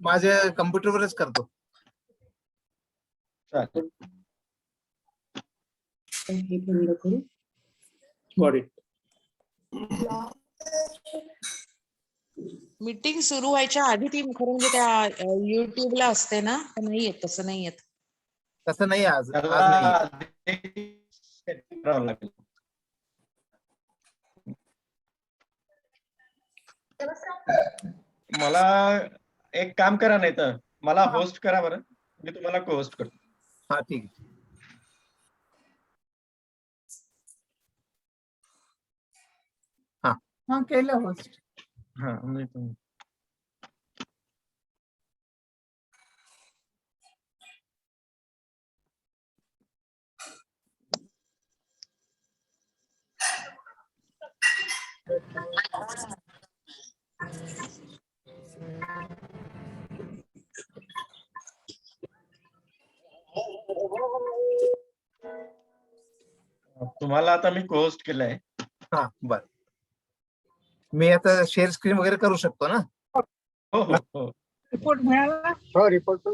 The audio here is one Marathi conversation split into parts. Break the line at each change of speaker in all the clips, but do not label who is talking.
माझ्या कम्प्युटरवरच करतो.
चालेल.
हे बंद करू.
Got it.
मीटिंग सुरू व्हायच्या आधी ती खरं म्हणजे त्या युट्यूबला असते ना, नाही येत, तसं नाही येत.
तसं नाही आज
त्याला
नाही.
आधी setting करावं लागेल. मला एक काम करा, नाही तर मला होस्ट करा बरं, मी तुम्हाला को होस्ट करतो.
हा ठीक आहे.
हा केलं होस्ट.
हा मी तुम्हाला आता मी को होस्ट केलंय.
हा बर. मी आता शेअर स्क्रीन वगैरे करू शकतो ना?
हो हो हो.
रिपोर्ट मिळाला.
हो रिपोर्ट पण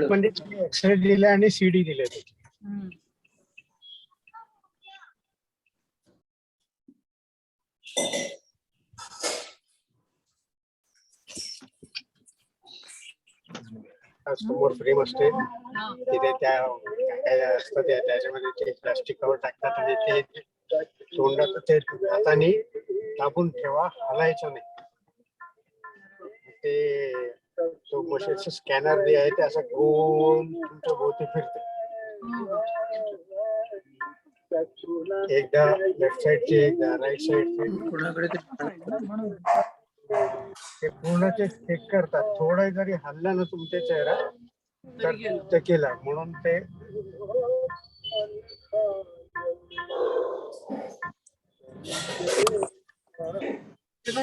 म्हणजे एक्सरे दिले आणि सीडी दिले. समोर फ्रेम असते तिथे त्या काय असतं त्याच्यामध्ये ते प्लास्टिक कवर टाकतात आणि ते तोंडात ते हाताने दाबून ठेवा, हलायचं नाही. ते तो मशीनचा स्कॅनर जे आहे ते असं गोल तुमच्या भोवती फिरते. एकदा लेफ्ट साइडचे एकदा राईट साइडचे ते पूर्ण ते चेक करतात. थोडा जरी हल्ला ना तुमच्या चेहरा तर केला म्हणून ते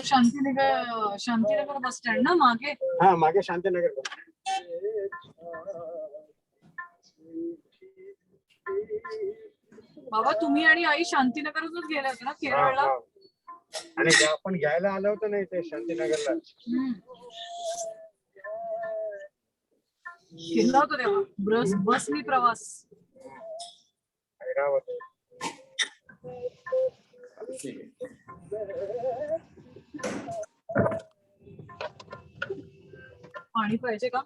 शांतीनगर बस स्टँड ना मागे.
हा मागे शांतीनगर.
बाबा तुम्ही आणि आई शांतीनगरच गेलात ना केरळला?
आणि आपण घ्यायला आलो होतो नाही ते शांतीनगरला.
केला होता तेव्हा बसनी प्रवास.
ऐरावत.
पाणी पाहिजे का?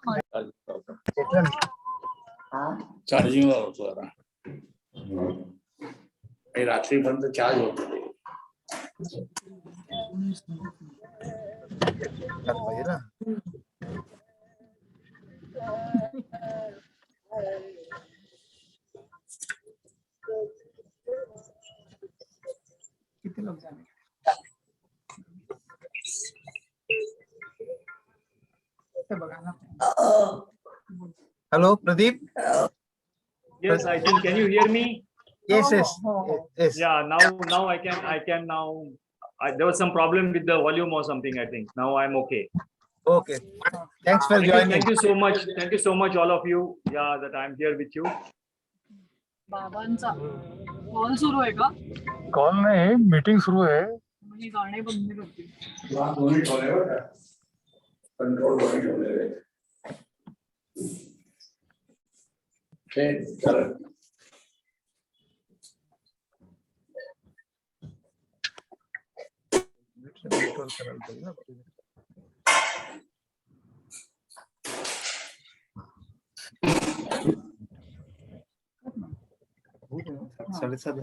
चार्जिंग होतो आता रात्रीपर्यंत चार्ज होतो.
पाहिजे ना.
किती लोक झाले?
Hello Pradeep.
Yes, I think. Can you hear me?
Yes, yes, yes.
Yeah. Now I can now. There was some problem with the volume or something. I think now I'm okay.
Okay. Thanks for joining.
Thank you so much. Thank you so much, all of you. Yeah, that I'm here with you.
बाबांचा कॉल सुरू आहे का?
कॉल नाही, मीटिंग सुरू आहे.
मी गाणे बंद करते.
दोन्ही ठेवले बरं का, कंट्रोल दोन्ही ठेवलेले. चला.
साडेसात.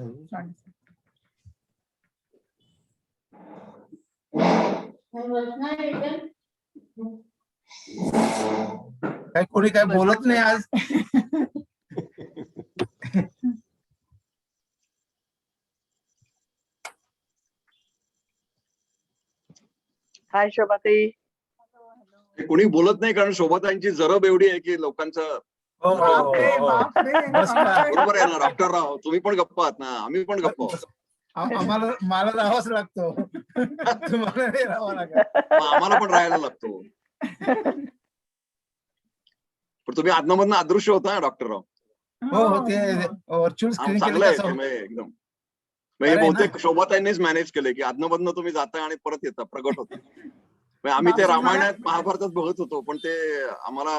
काय कोणी काय बोलत नाही आज.
हाय शोभाताई.
कोणी बोलत नाही कारण शोभाताईंची जरब एवढी आहे की लोकांचं. बरोबर आहे ना डॉक्टर राव, तुम्ही पण गप्प आहात ना, आम्ही पण गप्प आहोत.
मला राहावाच लागतो. तुम्हाला नाही राहावं लागत.
आम्हाला पण राहायला लागतो. पण तुम्ही आदनामधनं अदृश्य होता डॉक्टर राव.
हो हो, ते व्हर्च्युअल स्क्रीन
चांगलं आहे एकदम. म्हणजे
बरं आहे ना?
बहुतेक शोभाताईंनीच मॅनेज केलंय की अदनमधनं तुम्ही जाता आणि परत येता प्रगट होता. म्हणजे आम्ही ते
बाबा,
रामायणात महाभारतात बघत होतो पण ते आम्हाला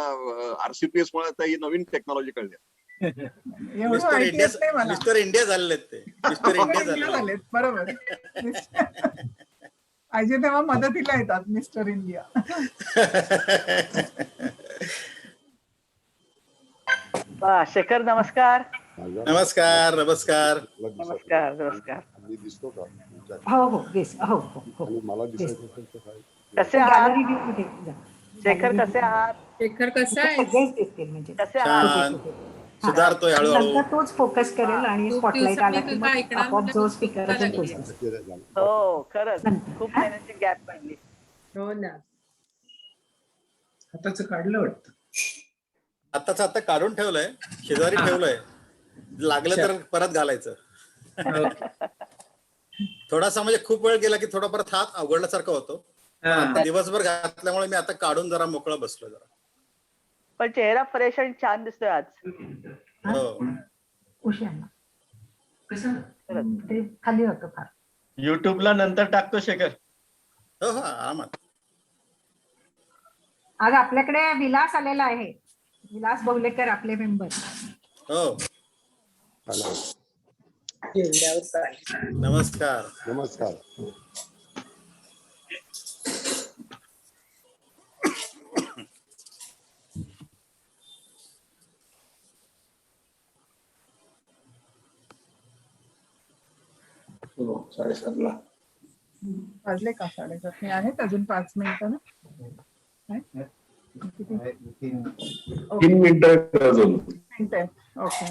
RCPS मुळे आता ही नवीन टेक्नॉलॉजी कळली.
एवढं
मिस्टर
माहिती
इंडिया
येत नाही मला.
मिस्टर इंडिया झालेले आहेत ते मिस्टर इंडिया
इंडिया
झालेले
झालेत, बरोबर. पाहिजे तेव्हा मदतीला येतात मिस्टर इंडिया.
वा, शेखर नमस्कार.
नमस्कार नमस्कार.
नमस्कार नमस्कार.
मी दिसतो का?
हो हो हो हो
आणि मला दिसायचं असेल तर काय?
कसे आहात शेखर? कसे आहात?
शेखर कसा आहे?
सगळेच दिसतील म्हणजे
कसे आहात?
छान सुधारतोय हळूहळू.
नंतर तोच फोकस करेल आणि स्पॉटलाइट आला की मग आपोआप जो स्पीकर असेल तोच दिसेल.
हो खरंच खूप महिन्यांची गॅप पडली.
हो ना.
आताच काढलं वाटतं.
आताच आता काढून ठेवलंय, शेजारी ठेवलंय, लागलं तर परत घालायचं. थोडासा म्हणजे खूप वेळ गेला की थोडा परत हात अवघडल्यासारखा होतो. आता दिवसभर घातल्यामुळे मी आता काढून जरा मोकळा बसलो जरा.
पण चेहरा फ्रेश आणि छान दिसतोय आज.
हो
उशिरा कसं ते खाली होतं फार.
युट्यूबला नंतर टाकतो शेखर.
हो हो आरामात.
आज आपल्याकडे विलास आलेला आहे. विलास बहुलेकर आपले मेंबर.
हो नमस्कार.
नमस्कार. साडेसातला
वाजले का 7:30? हे आहेत अजून 5 मिनिटं ना. किती?
3 मिनिटं अजून.
मिनिटं आहे. ओके.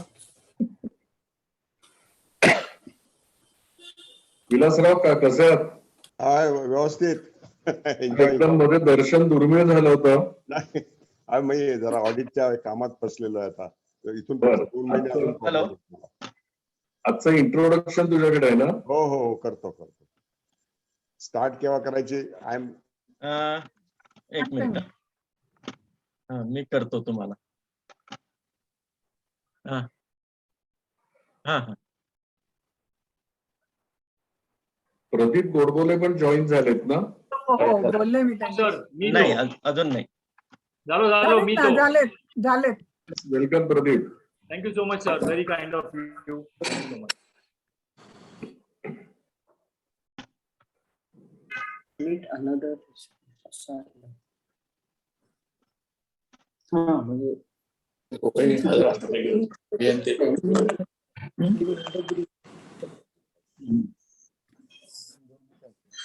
विलासराव का कसे आहात?
हाय, व्यवस्थित.
एकदम मध्ये दर्शन दुर्मिळ झालं होतं.
नाही, मी जरा ऑडिटच्या कामात फसलेलो आहे आता. इथून
बरं.
2 महिने अजून
हॅलो.
आजचं इंट्रोडक्शन तुझ्याकडे आहे ना?
हो हो करतो. स्टार्ट केव्हा करायची? आय एम
एक मिनिट. हा मी करतो तुम्हाला. हा हा हा.
प्रदीप गोडबोले पण जॉईन झालेत ना?
हो हो बोलले मी त्यांना.
सर मी
नाही अजून नाही.
झालो मी तो.
झालेत.
Welcome Pradeep.
Thank you so much sir, very kind of you. Thank you so much.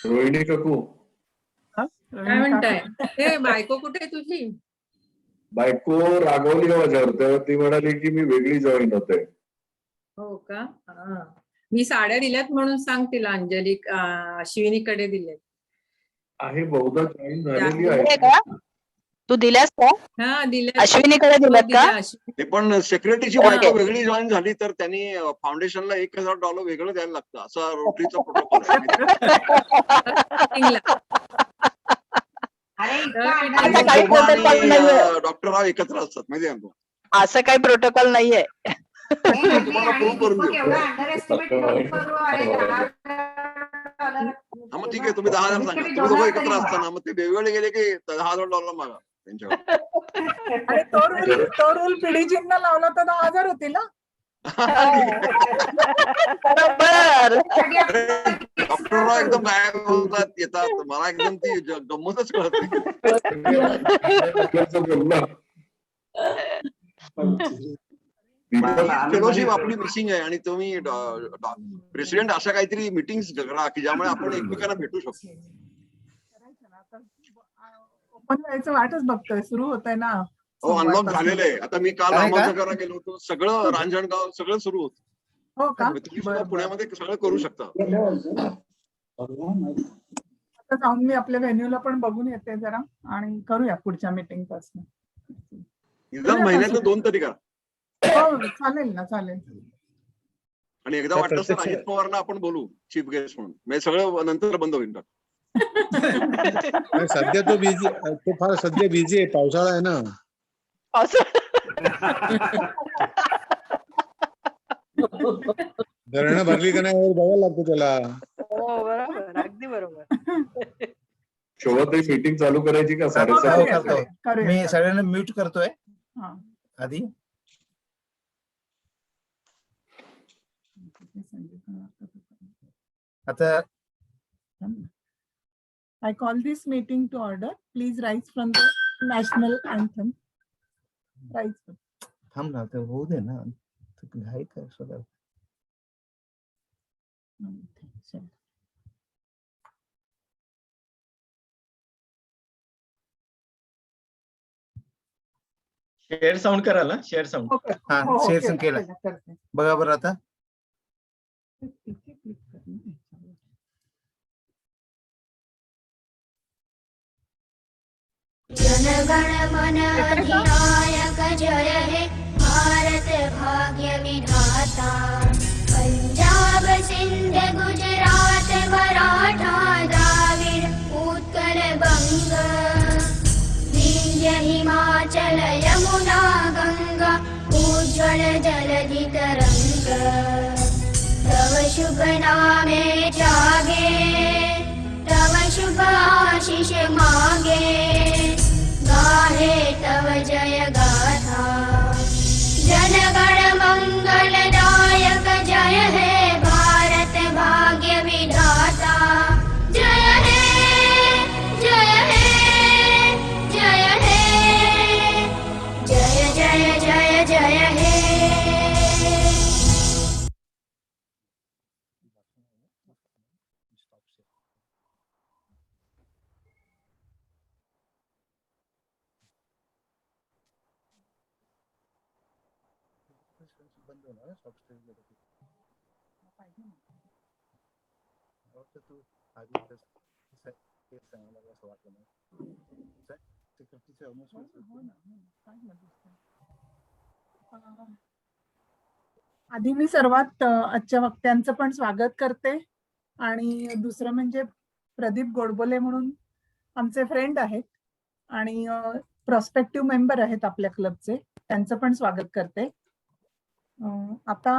Rohini काकू
काय म्हणताय? हे बायको कुठे आहे तुझी?
बायको रागवली माझ्यावर, तेव्हा ती म्हणाली की मी वेगळी जॉईन होते.
हो का? हा. मी साड्या दिल्यात म्हणून सांग तिला. अंजली अश्विनीकडे दिल्यात.
आहे बहुधा जॉईन झालेली
दिले
आहे.
का? तू दिल्यास का?
हा दिल्यात.
अश्विनीकडे दिल्यात का?
ते पण सेक्रेटरीची बायको वेगळी जॉईन झाली तर त्यांनी फाउंडेशनला $1000 वेगळं द्यायला लागतं, असा रोटरीचा प्रोटोकॉल
असं काही प्रोटोकॉल नाहीये.
डॉक्टर राव एकत्र असतात माहिती आहे ना.
असं काही प्रोटोकॉल नाहीये.
तुम्हाला प्रूव्ह करून देतो. हा मग ठीक आहे, तुम्ही 10,000 सांगा. तुम्ही दोघं एकत्र असताना मग ते वेगवेगळे गेले की $10,000 मागा त्यांच्याकडे.
आणि तो रूल पिढीजींना लावला तर 10,000 होतील ना.
बरोबर.
डॉक्टर राव एकदम गायब होतात, येतात. मला एकदम ती गंमतच कळत नाही. फेलोशिप आपली मिसिंग आहे आणि तुम्ही प्रेसिडेंट अशा काहीतरी मीटिंग्स करा की ज्यामुळे आपण एकमेकांना भेटू शकतो.
ओपन व्हायचं वाटच बघतोय, सुरू होतंय ना.
हो अनलॉक झालेलं आहे. आता मी काल अहमदनगरला गेलो होतो, सगळं रांजणगाव सगळं सुरू होतं.
हो का?
तुम्ही सुद्धा पुण्यामध्ये सगळं करू शकता.
आता जाऊन मी आपल्या व्हेन्यूला पण बघून येते जरा आणि करूया पुढच्या मीटिंग पासून.
निदान महिन्यातलं 2 तरी करा.
हो चालेल ना, चालेल.
आणि एकदा वाटलं तर अजित पवारला आपण बोलू चीफ गेस्ट म्हणून, म्हणजे सगळं नंतर बंद होईल.
सध्या तो फार सध्या बिझी आहे, पावसाळा आहे ना.
धरणं भरली का नाही हे बघायला लागतं त्याला.
हो बरोबर अगदी बरोबर.
शोभत मीटिंग चालू करायची का? 7:30
करूया,
करतो.
करूया, करूया.
मी सगळ्यांना म्यूट करतोय
हा.
आधी. आता
I call this meeting to order. Please rise from the national anthem. Rise.
थांब ना, ते होऊ दे ना. तू घाई काय सगळं.
शेअर साऊंड कराल ना, शेअर साऊंड.
Okay.
हा,
हो,
शेअर
केलं,
केलं.
केलं, करते.
बघा बरं आता.
तिथे click करून द्यायचं.
जनगण मन अधिनायक जय हे भारत भाग्य विधाता पंजाब सिंध गुजरात मराठा द्राविड उत्कल बंग विंध्य हिमाचल यमुना गंगा उज्ज्वल जलधि तरंग तव शुभ नामे जागे तव शुभ आशीष मागे गाहे तव जय गाथा जनगण मंगलदायक जय हे भारत भाग्य विधाता जय हे जय हे जय हे जय जय जय जय हे.
बंद होणार सॉफ्टवेअर. तू आधी तेच सांगायला असं वाटलं नाही. सिक्युरिटीचे ऑलमोस्ट
आधी मी सर्वात आजच्या वक्त्यांचं पण स्वागत करते आणि दुसरं म्हणजे प्रदीप गोडबोले म्हणून आमचे फ्रेंड आहेत आणि प्रॉस्पेक्टिव्ह मेंबर आहेत आपल्या क्लबचे, त्यांचं पण स्वागत करते. आता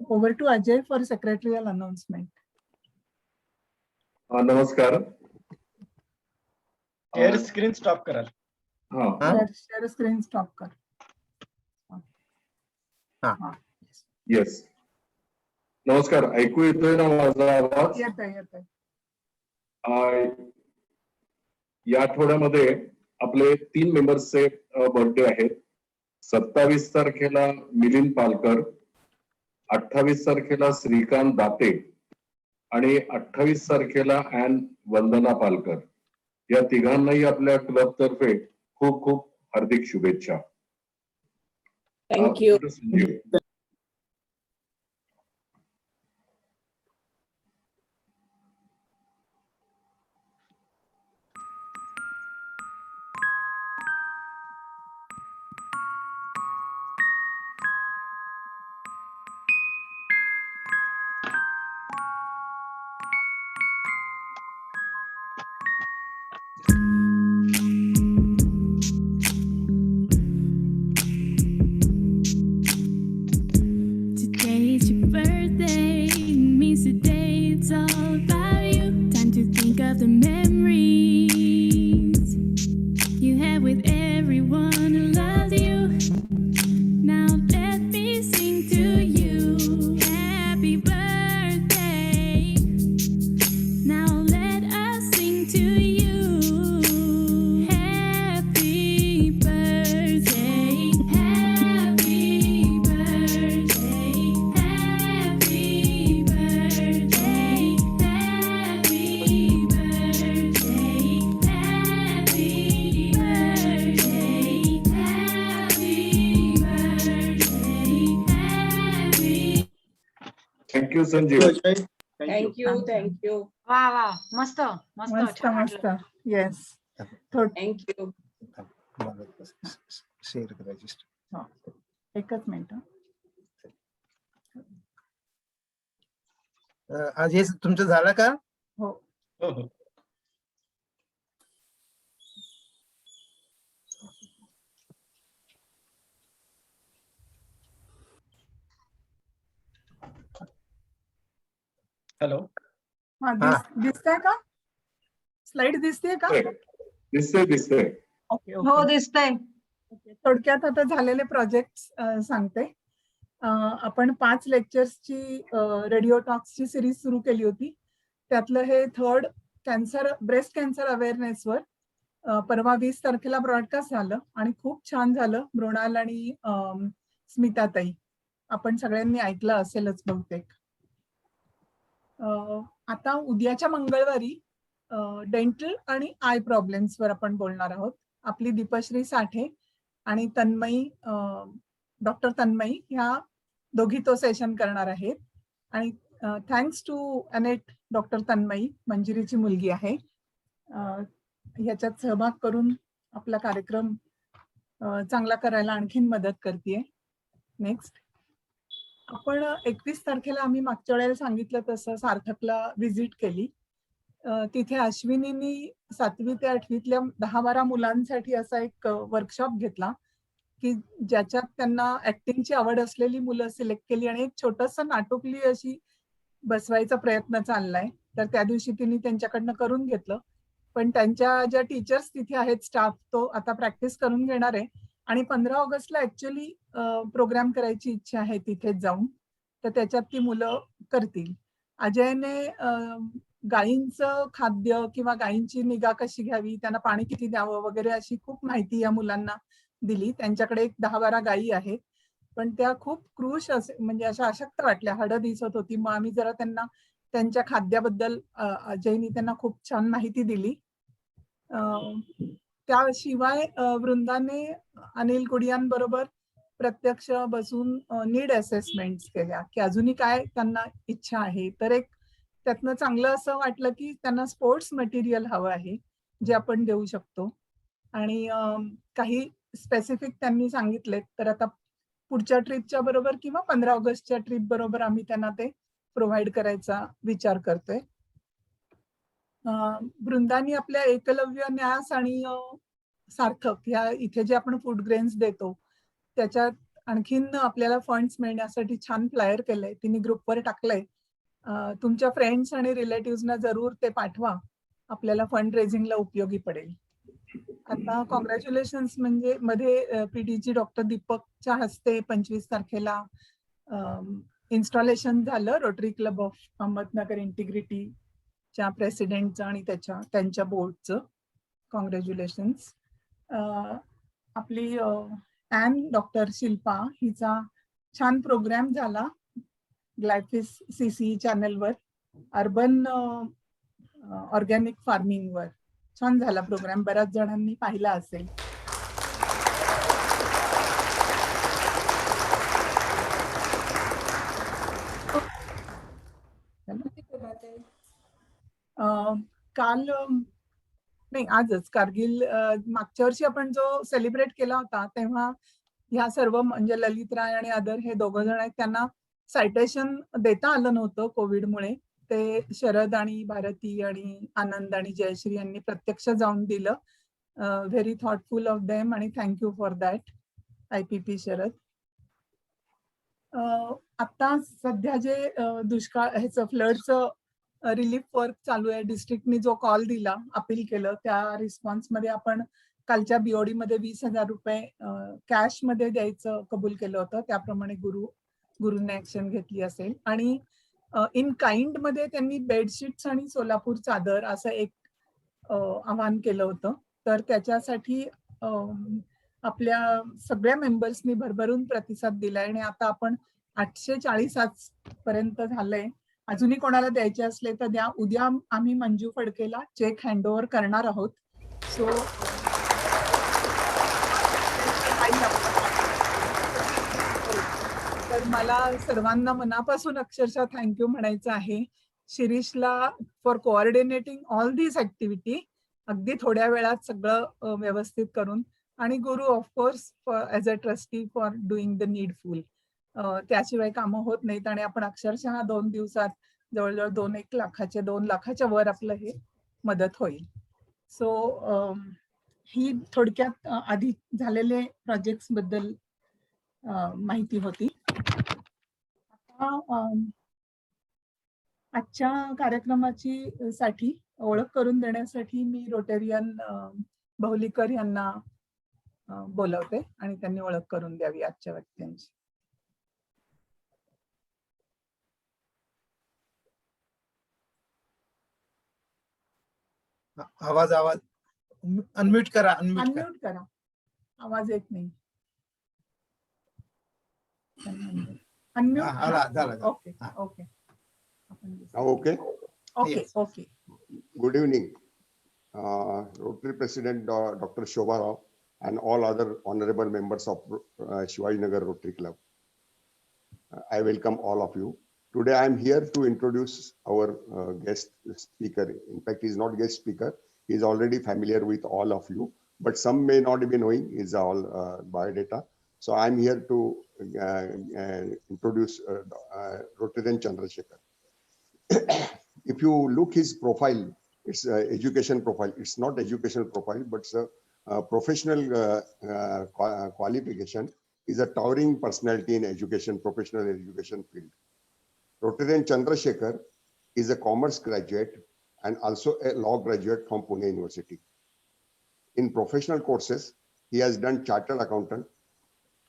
over to Ajay for secretarial announcement.
नमस्कार.
शेअर स्क्रीन स्टॉप कराल.
शेअर स्क्रीन स्टॉप कर.
येस. नमस्कार. ऐकू येतोय ना माझा आवाज?
येतोय येतोय.
या आठवड्यामध्ये आपले 3 मेंबर्सचे बर्थडे आहेत. 27 तारखेला मिलिंद पालकर, 28 तारखेला श्रीकांत दाते आणि 28 तारखेला वंदना पालकर. या तिघांनाही आपल्या क्लब तर्फे खूप खूप हार्दिक शुभेच्छा.
Thank you.
Sanjeev.
Today's your birthday, it means today it's all about you. Time to think of the memories you had with everyone who loved you. Now let me sing to you. Happy birthday. Now let us sing to you. Happy birthday. Happy birthday. Happy birthday. Happy birthday. Happy birthday. Happy birthday. Happy.
Thank you Sanjeev.
Thank you.
वा वा मस्त मस्त
मस्त
छान
मस्त.
वाटलं.
येस.
थँक्यू.
शेअर करायची.
एकच मिनिट.
आज हे तुमचं झालं का?
हो.
हो हो. हॅलो.
हा दिसतंय का? स्लाइड दिसतेय का?
दिसतंय.
ओके
हो
ओके.
दिसतंय.
थोडक्यात आता झालेले प्रोजेक्ट सांगते. आपण 5 लेक्चर्सची रेडिओ टॉक्सची सिरीज सुरू केली होती. त्यातलं हे 3rd ब्रेस्ट कॅन्सर अवेअरनेसवर परवा 20 तारखेला ब्रॉडकास्ट झालं आणि खूप छान झालं. मृणाल आणि स्मिताताई, आपण सगळ्यांनी ऐकलं असेलच बहुतेक. आता उद्याच्या मंगळवारी डेंटल आणि आय प्रॉब्लेम्सवर आपण बोलणार आहोत. आपली दीपश्री साठे आणि तन्मयी, डॉक्टर तन्मयी, ह्या दोघी तो सेशन करणार आहेत. आणि थँक्स टू अनेट, डॉक्टर तन्मयी मंजिरीची मुलगी आहे, ह्याच्यात सहभाग करून आपला कार्यक्रम चांगला करायला आणखीन मदत करते. नेक्स्ट, आपण 21 तारखेला आम्ही मागच्या वेळेला सांगितलं तसं सार्थकला व्हिजिट केली. तिथे अश्विनींनी 7वी ते 8वीतल्या 10-12 मुलांसाठी असा एक वर्कशॉप घेतला की ज्याच्यात त्यांना ऍक्टिंगची आवड असलेली मुलं सिलेक्ट केली आणि एक छोटंसं नाटुकली अशी बसवायचा प्रयत्न चाललाय. तर त्या दिवशी तिने त्यांच्याकडनं करून घेतलं. पण त्यांच्या ज्या टीचर्स तिथे आहेत, स्टाफ, तो आता प्रॅक्टिस करून घेणार आहे आणि 15 ऑगस्टला ऍक्च्युअली प्रोग्राम करायची इच्छा आहे तिथेच जाऊन. तर त्याच्यात ती मुलं करतील. अजयने गायींचं खाद्य किंवा गायींची निगा कशी घ्यावी, त्यांना पाणी किती द्यावं वगैरे अशी खूप माहिती या मुलांना दिली. त्यांच्याकडे एक 10-12 गायी आहेत, पण त्या खूप क्रूश म्हणजे अशा अशक्त वाटल्या, हडं दिसत होती. मग आम्ही जरा त्यांना त्यांच्या खाद्याबद्दल अजयनी त्यांना खूप छान माहिती दिली. त्याशिवाय वृंदाने अनिल कुडियांबरोबर प्रत्यक्ष बसून नीड असेसमेंट केल्या की अजूनही काय त्यांना इच्छा आहे. तर एक त्यातनं चांगलं असं वाटलं की त्यांना स्पोर्ट्स मटेरियल हवं आहे जे आपण देऊ शकतो. आणि काही स्पेसिफिक त्यांनी सांगितले. तर आता पुढच्या ट्रिपच्या बरोबर किंवा 15 ऑगस्टच्या ट्रिप बरोबर आम्ही त्यांना ते प्रोव्हाइड करायचा विचार करतोय. वृंदानी आपल्या एकलव्य न्यास आणि सार्थक ह्या इथे जे आपण फूड ग्रेन्स देतो त्याच्यात आणखीन आपल्याला फंड्स मिळण्यासाठी छान फ्लायर केलंय, तिने ग्रुपवर टाकलंय. तुमच्या फ्रेंड्स आणि रिलेटिव्हजना जरूर ते पाठवा, आपल्याला फंड रेझिंगला उपयोगी पडेल. आता कॉंग्रॅच्युलेशन्स म्हणजे मध्ये पीडीजी डॉक्टर दीपकच्या हस्ते 25 तारखेला इन्स्टॉलेशन झालं रोटरी क्लब ऑफ अहमदनगर इंटिग्रिटीच्या प्रेसिडेंटचं आणि त्यांच्या बोर्डचं. कॉंग्रॅच्युलेशन्स. आपली डॉक्टर शिल्पा हिचा छान प्रोग्राम झाला ग्लायफिस CC चॅनलवर, अर्बन ऑर्गॅनिक फार्मिंगवर. छान झाला प्रोग्राम, बऱ्याच जणांनी पाहिला असेल. काल नाही, आजच कारगिल, मागच्या वर्षी आपण जो सेलिब्रेट केला होता तेव्हा ह्या सर्व म्हणजे ललित राय आणि अदर हे 2 जण आहेत, त्यांना सायटेशन देता आलं नव्हतं कोविडमुळे. ते शरद आणि भारती आणि आनंद आणि जयश्री यांनी प्रत्यक्ष जाऊन दिलं. व्हेरी थॉटफुल ऑफ देम आणि thank you for that IPP Sharad. आता सध्या जे दुष्काळ ह्याचं फ्लडचं रिलीफ वर्क चालू आहे, डिस्ट्रिक्टनी जो कॉल दिला, अपील केलं, त्या रिस्पॉन्समध्ये आपण कालच्या BOD मध्ये 20,000 रुपये कॅश मध्ये द्यायचं कबूल केलं होतं. त्याप्रमाणे गुरुंनी ऍक्शन घेतली असेल. आणि इन काइंड मध्ये त्यांनी बेडशीट्स आणि सोलापूर चादर असं एक आवाहन केलं होतं. तर त्याच्यासाठी आपल्या सगळ्या मेंबर्सनी भरभरून प्रतिसाद दिलाय आणि आता आपण 840 पर्यंत झालंय. अजूनही कोणाला द्यायचे असले तर द्या. उद्या आम्ही मंजू फडकेला चेक हँडओव्हर करणार आहोत. सो तर मला सर्वांना मनापासून अक्षरशः थँक्यू म्हणायचं आहे. शिरीषला for coordinating all this activity, अगदी थोड्या वेळात सगळं व्यवस्थित करून. आणि Guru of course as a trustee for doing the needful. त्याशिवाय कामं होत नाहीत आणि आपण अक्षरशः 2 दिवसात जवळजवळ 2 लाखाच्या वर आपलं हे मदत होईल. सो ही थोडक्यात आधी झालेले प्रोजेक्ट्स बद्दल माहिती होती. आता आजच्या कार्यक्रमाची साठी ओळख करून देण्यासाठी मी रोटेरियन बहुलीकर यांना बोलवते आणि त्यांनी ओळख करून द्यावी आजच्या व्यक्तींची.
आवाज अनम्यूट करा.
अनम्यूट करा, आवाज येत नाही. Unmute. Okay okay
okay
okay okay.
Good evening, Rotary President Dr. Shobha Rao and all other honorable members of Shivaji Nagar Rotary Club. I welcome all of you. Today I am here to introduce our guest speaker. In fact, he is not guest speaker. He is already familiar with all of you, but some may not be knowing his all biodata. So I am here to introduce Rotarian Chandrasekhar. If you look his profile, it's education profile. It's not educational profile, but it's a professional qualification. Is a towering personality in education, professional education field. Rotarian Chandrasekhar is a commerce graduate and also a law graduate from Pune University. In professional courses, he has done chartered accountant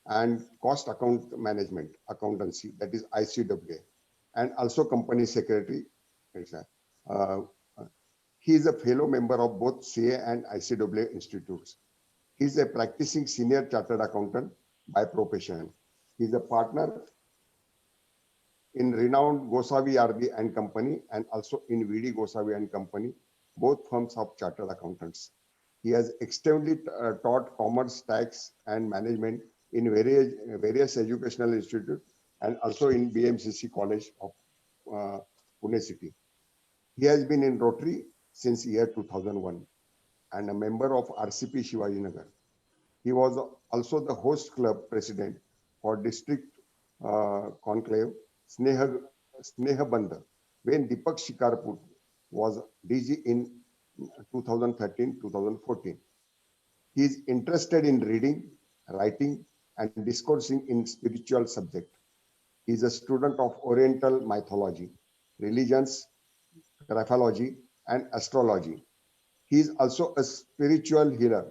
and cost account management accountancy, that is ICWA, and also company secretary. He is a fellow member of both CA and ICWA institutes. He is a practicing senior chartered accountant by profession. He is a partner in renowned Gosavi RD and Company and also in VD Gosavi and Company, both firms of chartered accountants. He has extensively taught commerce, tax and management in various educational institutes and also in BMCC College of Pune City. He has been in Rotary since year 2001 and a member of RCP Shivaji Nagar. He was also the host club president for district conclave Sneha Bandha when Deepak Shikarpur was DG in 2013-2014. He is interested in reading, writing, and discoursing in spiritual subject. He is a student of Oriental mythology, religions, graphology, and astrology. He is also a spiritual healer.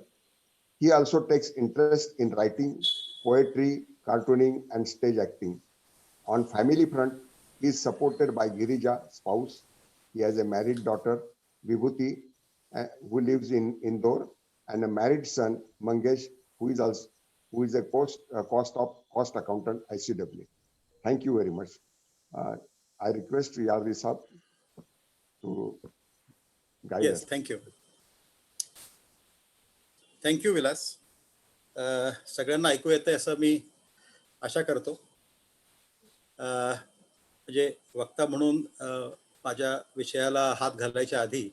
He also takes interest in writing, poetry, cartooning, and stage acting. On family front, he is supported by Girija, spouse. He has a married daughter, Vibhuti, who lives in Indore, and a married son, Mangesh, who is a cost accountant, ICWA. Thank you very much. I request Riyadi Saab to guide
Yes,
us.
thank you. Thank you Vilas. सगळ्यांना ऐकू येतंय असं मी आशा करतो. म्हणजे वक्ता म्हणून माझ्या विषयाला हात घालायच्या आधी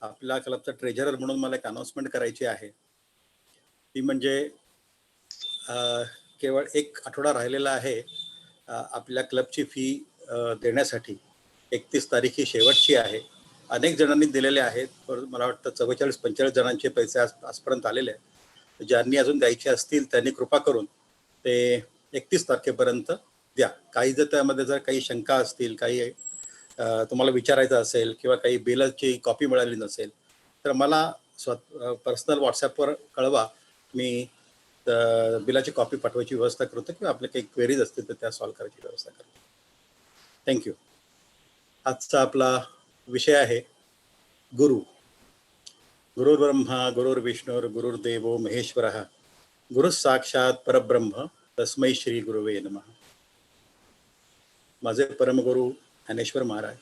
आपल्या क्लबचा ट्रेझरर म्हणून मला एक अनाउन्समेंट करायची आहे. ती म्हणजे केवळ एक आठवडा राहिलेला आहे आपल्या क्लबची फी देण्यासाठी. 31 तारीख ही शेवटची आहे. अनेक जणांनी दिलेले आहेत, पण मला वाटतं 44-45 जणांचे पैसे आजपर्यंत आलेले आहेत. ज्यांनी अजून द्यायचे असतील त्यांनी कृपा करून ते 31 तारखेपर्यंत द्या. काही जर त्यामध्ये जर काही शंका असतील, काही तुम्हाला विचारायचं असेल किंवा काही बिलाची कॉपी मिळाली नसेल तर मला पर्सनल व्हॉट्सॲपवर कळवा. मी बिलाची कॉपी पाठवायची व्यवस्था करतो किंवा आपले काही क्वेरीज असतील तर त्या सॉल्व्ह करायची व्यवस्था करतो. थँक्यू. आजचा आपला विषय आहे गुरु. गुरुर्ब्रह्मा गुरुर्विष्णुर गुरुर्देवो महेश्वरः गुरु साक्षात परब्रह्म तस्मै श्री गुरुवे नमः. माझे परमगुरु ज्ञानेश्वर महाराज.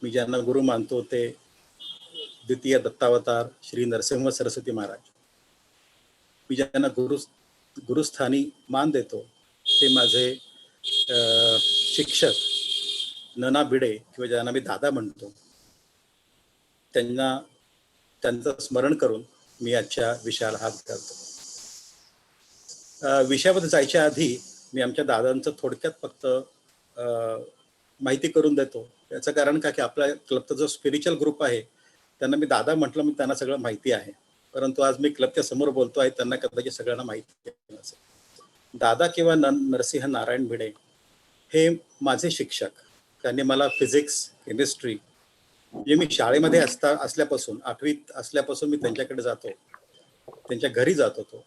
मी ज्यांना गुरु मानतो ते द्वितीय दत्तावतार श्री नरसिंह सरस्वती महाराज. मी ज्यांना गुरुस्थानी मान देतो ते माझे शिक्षक नना भिडे किंवा ज्यांना मी दादा म्हणतो, त्यांचं स्मरण करून मी आजच्या विषयाला हात घालतो. विषयामध्ये जायच्या आधी मी आमच्या दादांचं थोडक्यात फक्त माहिती करून देतो. याचं कारण का की आपल्या क्लबचा जो स्पिरिच्युअल ग्रुप आहे त्यांना मी दादा म्हटलं, मी त्यांना सगळं माहिती आहे. परंतु आज मी क्लबच्या समोर बोलतो आहे, त्यांना कदाचित सगळ्यांना माहिती नसेल. दादा किंवा नरसिंह नारायण भिडे हे माझे शिक्षक त्यांनी मला फिजिक्स, केमिस्ट्री, म्हणजे मी शाळेमध्ये असल्यापासून 8वीत असल्यापासून मी त्यांच्याकडे जातो, त्यांच्या घरी जात होतो,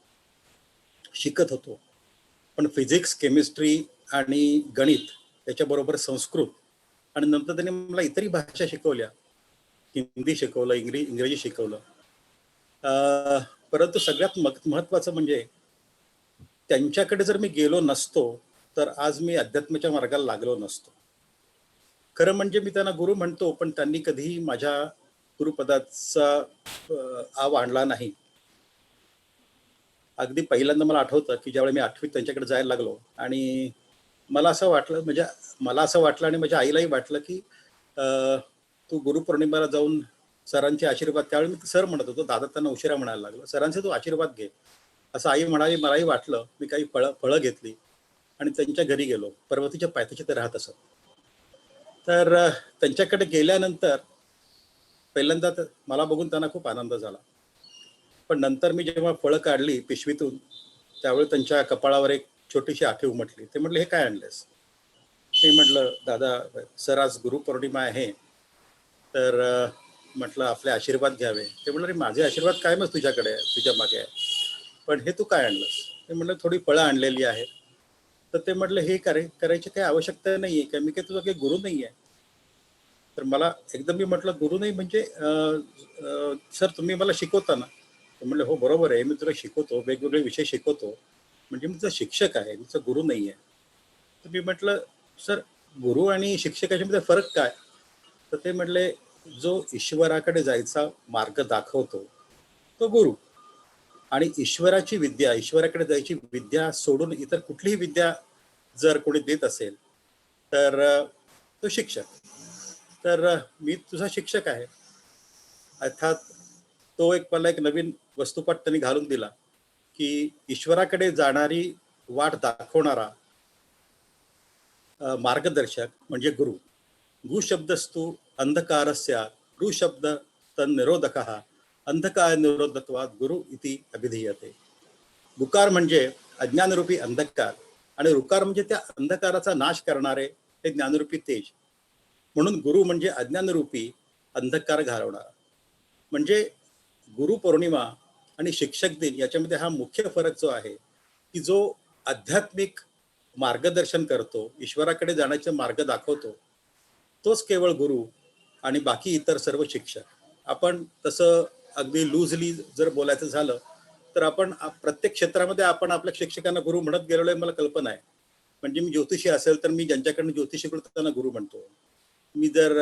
शिकत होतो. पण फिजिक्स, केमिस्ट्री आणि गणित त्याच्याबरोबर संस्कृत आणि नंतर त्यांनी मला इतरही भाषा शिकवल्या, हिंदी शिकवलं, इंग्रजी शिकवलं. परंतु सगळ्यात महत्त्वाचं म्हणजे त्यांच्याकडे जर मी गेलो नसतो तर आज मी अध्यात्माच्या मार्गाला लागलो नसतो. खरं म्हणजे मी त्यांना गुरु म्हणतो, पण त्यांनी कधीही माझ्या गुरुपदाचा आव आणला नाही. अगदी पहिल्यांदा मला आठवतं की ज्यावेळी मी 8वीत त्यांच्याकडे जायला लागलो आणि मला असं वाटलं आणि माझ्या आईलाही वाटलं की तू गुरुपौर्णिमेला जाऊन सरांचे आशीर्वाद, त्यावेळी मी सर म्हणत होतो, दादा त्यांना उशिरा म्हणायला लागलो, सरांचे तू आशीर्वाद घे असं आई म्हणाली. मलाही वाटलं. मी काही फळं घेतली आणि त्यांच्या घरी गेलो. पर्वतीच्या पायथ्याशी ते राहत असत. तर त्यांच्याकडे गेल्यानंतर पहिल्यांदा मला बघून त्यांना खूप आनंद झाला. पण नंतर मी जेव्हा फळं काढली पिशवीतून त्यावेळी त्यांच्या कपाळावर एक छोटीशी आठी उमटली. ते म्हटले, हे काय आणलेस? ते म्हटलं, दादा सर आज गुरुपौर्णिमा आहे तर म्हटलं आपले आशीर्वाद घ्यावे. ते म्हटलं, अरे माझे आशीर्वाद काय मग तुझ्याकडे आहे, तुझ्या मागे आहे, पण हे तू काय आणलंस? ते म्हटलं, थोडी फळं आणलेली आहेत. तर ते म्हटलं, हे करायची काही आवश्यकता नाही आहे का, मी काही तुझा काही गुरु नाही आहे. तर मला एकदम मी म्हटलं, गुरु नाही म्हणजे सर तुम्ही मला शिकवता ना? ते म्हटलं, हो बरोबर आहे, मी तुला शिकवतो, वेगवेगळे विषय शिकवतो, म्हणजे मी तुझा शिक्षक आहे, मी तुझा गुरु नाही आहे. तर मी म्हटलं, सर गुरु आणि शिक्षकाच्यामध्ये फरक काय? तर ते म्हटले, जो ईश्वराकडे जायचा मार्ग दाखवतो तो गुरु, आणि ईश्वराची विद्या, ईश्वराकडे जायची विद्या सोडून इतर कुठलीही विद्या जर कोणी देत असेल तर तो शिक्षक. तर मी तुझा शिक्षक आहे. अर्थात तो मला एक नवीन वस्तुपाठ त्यांनी घालून दिला की ईश्वराकडे जाणारी वाट दाखवणारा मार्गदर्शक म्हणजे गुरु. गु शब्दस्तु अंधकारस्य, गु शब्द तन्निरोधकः, अंधकार निरोधत्वात गुरु इति अभिधीयते. गुकार म्हणजे अज्ञानरूपी अंधकार आणि रुकार म्हणजे त्या अंधकाराचा नाश करणारे हे ज्ञानरूपी तेज. म्हणून गुरु म्हणजे अज्ञानरूपी अंधकार घालवणारा. म्हणजे गुरुपौर्णिमा आणि शिक्षक दिन याच्यामध्ये हा मुख्य फरक जो आहे की जो आध्यात्मिक मार्गदर्शन करतो, ईश्वराकडे जाण्याचे मार्ग दाखवतो, तोच केवळ गुरु आणि बाकी इतर सर्व शिक्षक. आपण तसं अगदी लूजली जर बोलायचं झालं तर आपण प्रत्येक क्षेत्रामध्ये आपण आपल्या शिक्षकांना गुरु म्हणत गेलेलो आहे, मला कल्पना आहे. म्हणजे मी ज्योतिषी असेल तर मी ज्यांच्याकडनं ज्योतिष शिकलो त्यांना गुरु म्हणतो. मी जर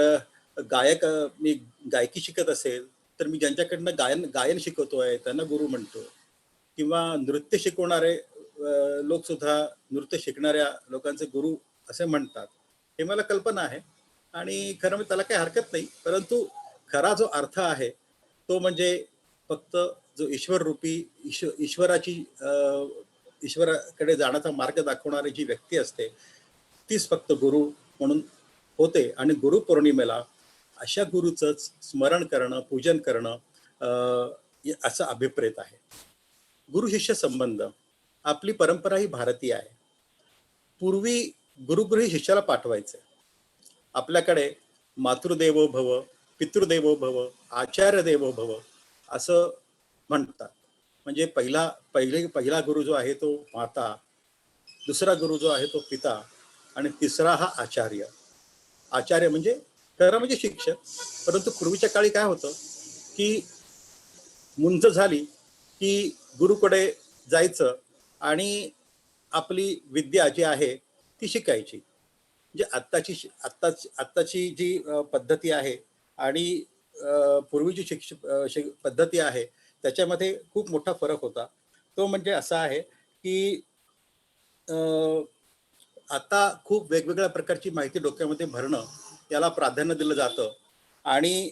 मी गायकी शिकत असेल तर मी ज्यांच्याकडनं गायन शिकवतोय त्यांना गुरु म्हणतो. किंवा नृत्य शिकवणारे लोक सुद्धा नृत्य शिकणाऱ्या लोकांचे गुरु असे म्हणतात. हे मला कल्पना आहे आणि खरं म्हणजे त्याला काही हरकत नाही. परंतु खरा जो अर्थ आहे तो म्हणजे फक्त जो ईश्वर रूपी ईश्वराकडे जाण्याचा मार्ग दाखवणारी जी व्यक्ती असते तीच फक्त गुरु म्हणून होते. आणि गुरुपौर्णिमेला अशा गुरुचं स्मरण करणं, पूजन करणं असं अभिप्रेत आहे. गुरु शिष्य संबंध, आपली परंपरा ही भारतीय आहे. पूर्वी गुरुगृही शिष्याला पाठवायचे. आपल्याकडे मातृदेवो भव, पितृदेवो भव, आचार्य देवो भव असं म्हणतात. म्हणजे पहिला गुरु जो आहे तो माता, दुसरा गुरु जो आहे तो पिता आणि तिसरा हा आचार्य. आचार्य म्हणजे खरं म्हणजे शिक्षक. परंतु पूर्वीच्या काळी काय होतं की मुंज झाली की गुरुकडे जायचं आणि आपली विद्या जी आहे ती शिकायची. म्हणजे आत्ताची जी पद्धती आहे आणि पूर्वीची पद्धती आहे त्याच्यामध्ये खूप मोठा फरक होता. तो म्हणजे असा आहे की आता खूप वेगवेगळ्या प्रकारची माहिती डोक्यामध्ये भरणं याला प्राधान्य दिलं जातं आणि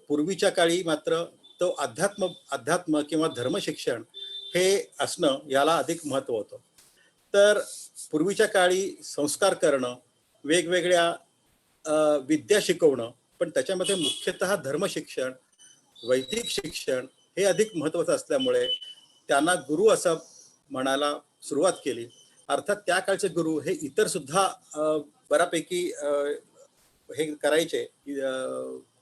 पूर्वीच्या काळी मात्र तो अध्यात्म किंवा धर्मशिक्षण हे असणं याला अधिक महत्त्व होतं. तर पूर्वीच्या काळी संस्कार करणं, वेगवेगळ्या विद्या शिकवणं, पण त्याच्यामध्ये मुख्यतः धर्मशिक्षण, वैदिक शिक्षण हे अधिक महत्त्वाचं असल्यामुळे त्यांना गुरु असं म्हणायला सुरुवात केली. अर्थात त्या काळचे गुरु हे इतर सुद्धा बऱ्यापैकी हे करायचे,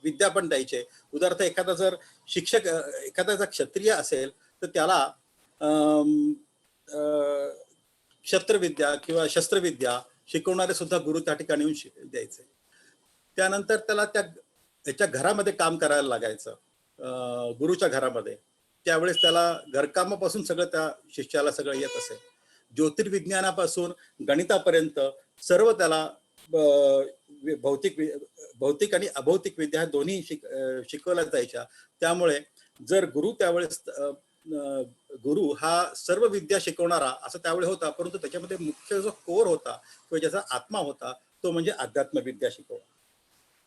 विद्या पण द्यायचे. उदाहरणार्थ एखादा जर शिक्षक एखादा जर क्षत्रिय असेल तर त्याला क्षत्रविद्या किंवा शस्त्रविद्या शिकवणारे सुद्धा गुरु त्या ठिकाणी येऊन द्यायचे. त्यानंतर त्याला त्याच्या घरामध्ये काम करायला लागायचं, गुरुच्या घरामध्ये. त्यावेळेस त्याला घरकामापासून सगळं त्या शिष्याला सगळं येत असे. ज्योतिर्विज्ञानापासून गणितापर्यंत सर्व त्याला भौतिक आणि अभौतिक विद्या दोन्ही शिकवल्या जायच्या. त्यामुळे जर गुरु त्यावेळेस गुरु हा सर्व विद्या शिकवणारा असं त्यावेळेस होता, परंतु त्याच्यामध्ये मुख्य जो कोर होता किंवा ज्याचा आत्मा होता तो म्हणजे अध्यात्मविद्या शिकवणं.